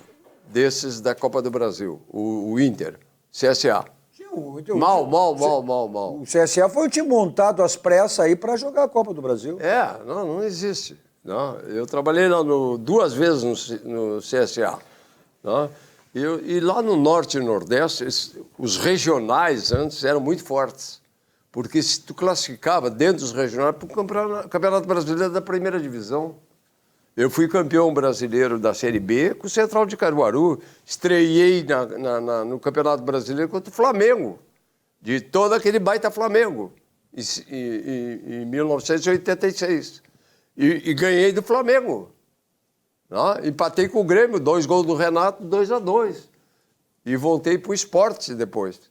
desses da Copa do Brasil, o Inter, CSA. Mal. O CSA foi um time montado às pressas aí para jogar a Copa do Brasil. Não existe. Não. Eu trabalhei lá 2 vezes no CSA. Não. E lá no Norte e Nordeste, os regionais antes eram muito fortes. Porque se tu classificava dentro dos regionais para o Campeonato Brasileiro da primeira divisão. Eu fui campeão brasileiro da Série B com o Central de Caruaru. Estreiei no Campeonato Brasileiro contra o Flamengo, de todo aquele baita Flamengo, em 1986. E ganhei do Flamengo. Não? Empatei com o Grêmio, 2 gols do Renato, 2-2. E voltei para o esporte depois.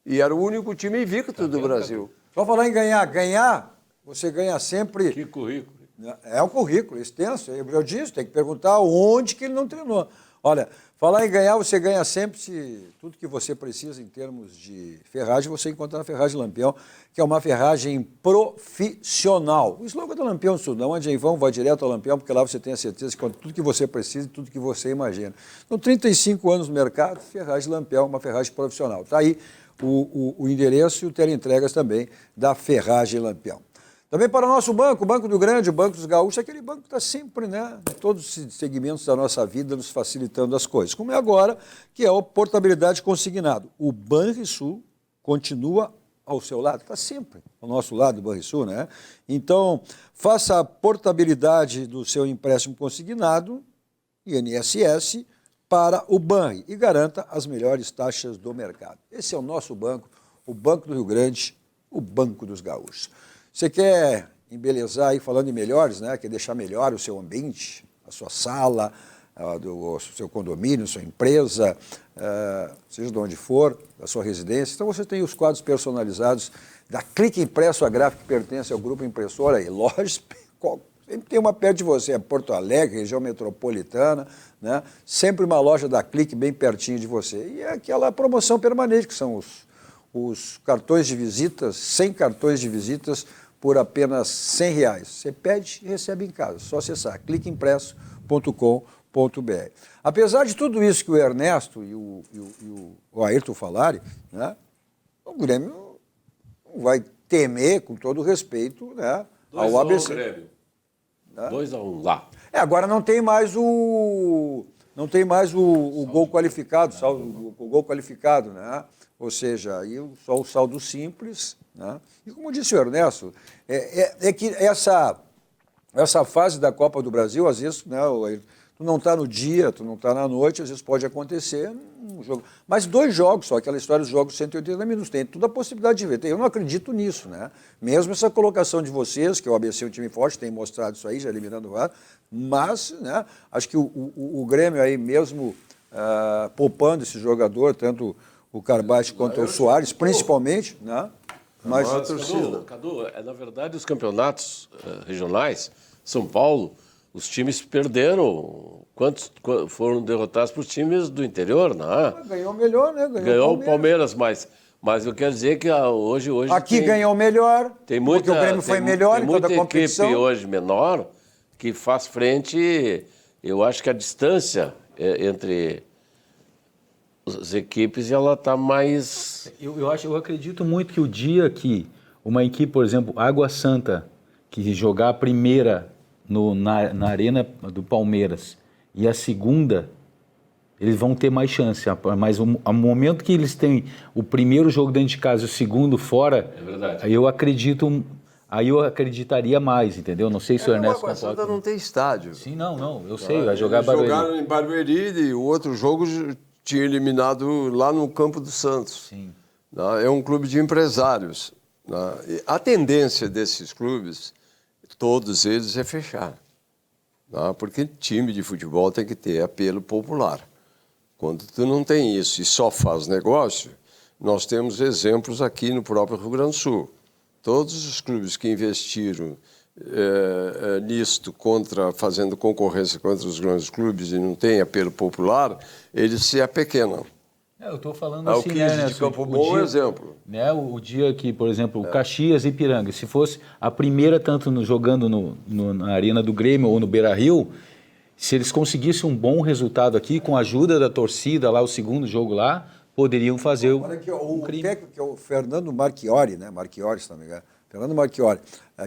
E era o único time invicto do Brasil. Só falar em ganhar, você ganha sempre... Que currículo. É um currículo extenso, eu disse, tem que perguntar onde que ele não treinou. Olha, falar em ganhar, você ganha sempre tudo que você precisa em termos de ferragem, você encontra na Ferragem Lampião, que é uma ferragem profissional. O slogan da Lampião Sul, onde vão, vai direto ao Lampião, porque lá você tem a certeza que encontra tudo que você precisa e tudo que você imagina. Então, 35 anos no mercado, Ferragem Lampião, uma ferragem profissional. Está aí o endereço e o teleentregas também da Ferragem Lampião. Também para o nosso banco, o Banco do Grande, o Banco dos Gaúchos, aquele banco que está sempre, em todos os segmentos da nossa vida, nos facilitando as coisas. Como é agora, que é a portabilidade consignado. O Banrisul continua ao seu lado, está sempre ao nosso lado, o Banrisul, né? Então, faça a portabilidade do seu empréstimo consignado, INSS, para o Banri e garanta as melhores taxas do mercado. Esse é o nosso banco, o Banco do Rio Grande, o Banco dos Gaúchos. Você quer embelezar aí, falando em melhores, né? Quer deixar melhor o seu ambiente, a sua sala, o seu condomínio, sua empresa, seja de onde for, da sua residência. Então você tem os quadros personalizados da Clique Impresso, a gráfica que pertence ao Grupo Impressora e lojas. Sempre tem uma perto de você, é Porto Alegre, região metropolitana, né? Sempre uma loja da Clique bem pertinho de você. E é aquela promoção permanente, que são os cartões de visitas, 100 cartões de visitas por apenas R$100. Você pede e recebe em casa. Só acessar cliqueimpresso.com.br. Apesar de tudo isso que o Ernesto e o Ayrton falarem, né, o Grêmio não vai temer, com todo respeito, né, ao ABC. Grêmio. 2-1 lá. Agora não tem mais o gol qualificado, o gol qualificado, né? Ou seja, aí só o saldo simples, né? E como disse o Ernesto, é que essa fase da Copa do Brasil, às vezes, né, tu não está no dia, tu não está na noite, às vezes pode acontecer um jogo. Mas 2 jogos só, aquela história dos jogos de 180 minutos, tem toda a possibilidade de ver. Eu não acredito nisso, né? Mesmo essa colocação de vocês, que o ABC é um time forte, tem mostrado isso aí, já eliminando o VAR, mas, né, acho que o Grêmio aí mesmo poupando esse jogador, tanto o Carbate quanto o Soares, principalmente, né? Mas Cadu, na verdade, os campeonatos regionais, São Paulo, os times perderam. Quantos foram derrotados por times do interior, não é? Ganhou melhor, né? Ganhou o Palmeiras, mas Mas eu quero dizer que hoje aqui ganhou melhor, tem muita, porque o Grêmio foi melhor em toda a competição. Tem muita equipe hoje menor que faz frente, eu acho que a distância entre as equipes ela está mais... Eu acredito muito que o dia que uma equipe, por exemplo, Água Santa, que jogar a primeira na arena do Palmeiras e a segunda, eles vão ter mais chance. Mas ao momento que eles têm o primeiro jogo dentro de casa e o segundo fora, aí eu acreditaria mais, entendeu? Não sei se o Ernesto... O Água Santa não tem estádio. Sim, não. Eu sei, vai jogar Barueri. Jogaram em Barueri e o outro jogo tinha eliminado lá no Campo do Santos. Sim. É um clube de empresários. A tendência desses clubes, todos eles, é fechar. Porque time de futebol tem que ter apelo popular. Quando tu não tem isso e só faz negócio, nós temos exemplos aqui no próprio Rio Grande do Sul. Todos os clubes que investiram nisto, fazendo concorrência contra os grandes clubes e não tem apelo popular, eles se apequenam. Eu estou falando o assim, 15 né, de Campo Bom é um exemplo. Né, o dia que, por exemplo, Caxias e Ipiranga, se fosse a primeira tanto jogando na Arena do Grêmio ou no Beira-Rio, se eles conseguissem um bom resultado aqui, com a ajuda da torcida lá, o segundo jogo lá, poderiam fazer o técnico, que é o Fernando Marchiori, né? Marchiori, se não me engano. Fernando Marchiori,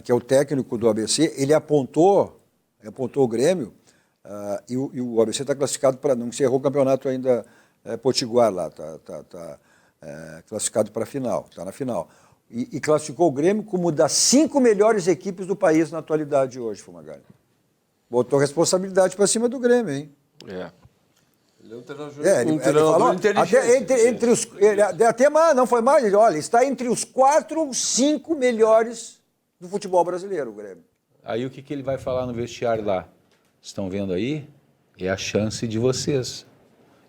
que é o técnico do ABC, ele apontou o Grêmio e o ABC está classificado para... Não encerrou o campeonato ainda potiguar lá, está classificado para a final, está na final. E classificou o Grêmio como das 5 melhores equipes do país na atualidade hoje, Fumagalli. Botou responsabilidade para cima do Grêmio, hein? Ele é um ele falou, até mais, não foi mais, olha, está entre os 4 ou 5 melhores do futebol brasileiro, o Grêmio. Aí o que ele vai falar no vestiário lá? Estão vendo aí? É a chance de vocês.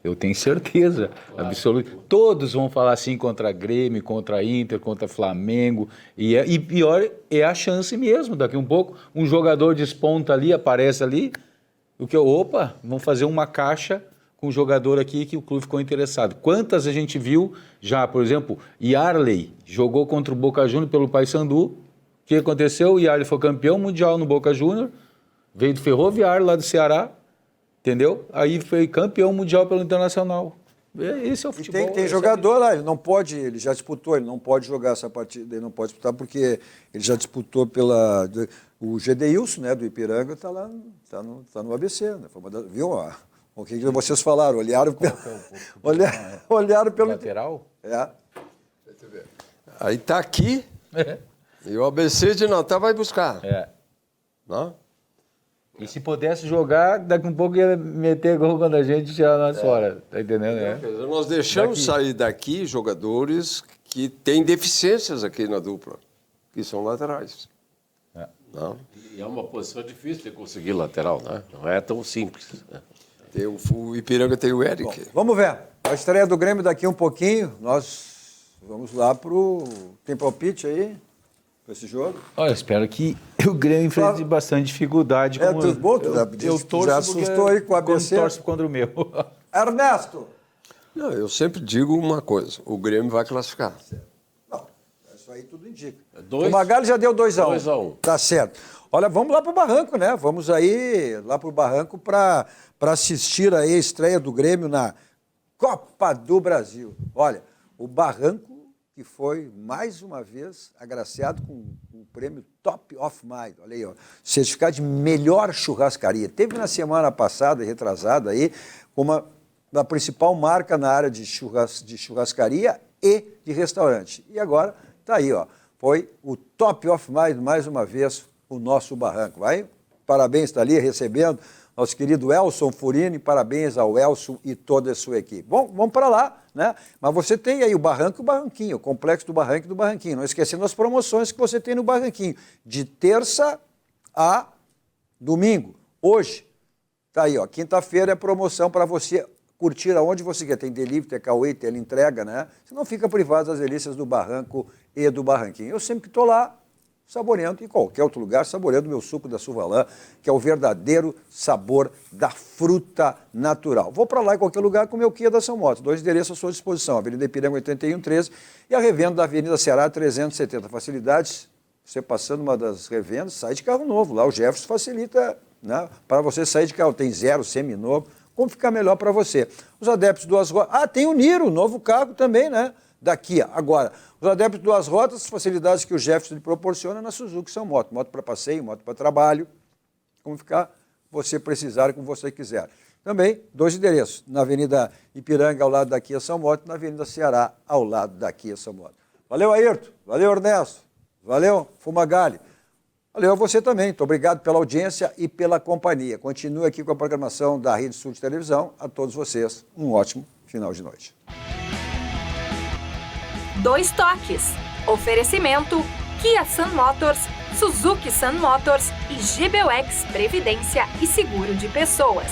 Eu tenho certeza absoluta. Todos vão falar assim contra Grêmio, contra Inter, contra Flamengo. E pior, é a chance mesmo. Daqui um pouco, um jogador desponta ali, aparece ali. Vão fazer uma caixa com um jogador aqui que o clube ficou interessado. Quantas a gente viu já, por exemplo, Yarley jogou contra o Boca Juniors pelo Paysandu. O que aconteceu? O Yarley foi campeão mundial no Boca Juniors, veio do Ferroviário lá do Ceará, entendeu? Aí foi campeão mundial pelo Internacional. Esse é o futebol. E tem jogador lá, ele já disputou, ele não pode jogar essa partida, ele não pode disputar porque ele já disputou o Gedeilson, né, do Ipiranga, está lá, tá no ABC, né? Viu? O que vocês falaram? Olharam pelo lateral? Aí está aqui e o ABC de Natal vai buscar. Não? E se pudesse jogar, daqui um pouco ia meter gol quando a gente tirar nós fora. Tá entendendo? Nós deixamos sair daqui jogadores que têm deficiências aqui na dupla, que são laterais. Não? E é uma posição difícil de conseguir lateral, né? Não é tão simples. Né? O Ipiranga tem o Eric. Bom, vamos ver. A estreia do Grêmio daqui um pouquinho. Nós vamos lá pro... Tem palpite aí para esse jogo? Olha, espero que o Grêmio enfrente bastante dificuldade. Tudo bom? Eu torço, já assustou aí com o ABC. Torço contra o meu. Ernesto! Não, eu sempre digo uma coisa. O Grêmio vai classificar. Não, isso aí tudo indica. O Magalhães já deu 2-1. 2-1. Tá certo. Olha, vamos lá pro Barranco, né? Vamos aí lá pro Barranco para assistir aí a estreia do Grêmio na Copa do Brasil. Olha, o Barranco que foi, mais uma vez, agraciado com o prêmio Top of Mind. Olha aí, ó, certificado de melhor churrascaria. Teve na semana passada, retrasada, aí, uma da principal marca na área de churrascaria e de restaurante. E agora está aí, ó, foi o Top of Mind, mais uma vez, o nosso Barranco. Vai? Parabéns, está ali recebendo nosso querido Elson Furini, parabéns ao Elson e toda a sua equipe. Bom, vamos para lá, né? Mas você tem aí o Barranco e o Barranquinho, o Complexo do Barranco e do Barranquinho. Não esquecendo as promoções que você tem no Barranquinho, de terça a domingo. Hoje, tá aí, ó, quinta-feira é promoção para você curtir aonde você quer. Tem delivery, tem Cauê, tem entrega, né? Você não fica privado das delícias do Barranco e do Barranquinho. Eu sempre que estou lá, saboreando em qualquer outro lugar, saboreando o meu suco da Suvalã, que é o verdadeiro sabor da fruta natural. Vou para lá em qualquer lugar com o meu Kia da São Motos. 2 endereços à sua disposição, Avenida Ipiranga 8113 e a revenda da Avenida Ceará 370. Facilidades, você passando uma das revendas, sai de carro novo. Lá o Jefferson facilita, né, para você sair de carro. Tem zero, seminovo, como ficar melhor para você. Os adeptos duas rodas... tem o Niro, novo carro também, né? Da Kia. Agora, os adeptos duas rodas, as facilidades que o Jefferson lhe proporciona na Suzuki são moto. Moto para passeio, moto para trabalho. Como ficar você precisar, como você quiser. Também, 2 endereços. Na Avenida Ipiranga, ao lado da Kia São Moto, na Avenida Ceará, ao lado da Kia São Moto. Valeu, Ayrton. Valeu, Ernesto. Valeu, Fumagalli. Valeu a você também. Muito obrigado pela audiência e pela companhia. Continue aqui com a programação da Rede Sul de Televisão. A todos vocês, um ótimo final de noite. 2 toques. Oferecimento Kia Sun Motors, Suzuki Sun Motors e GBUX Previdência e Seguro de Pessoas.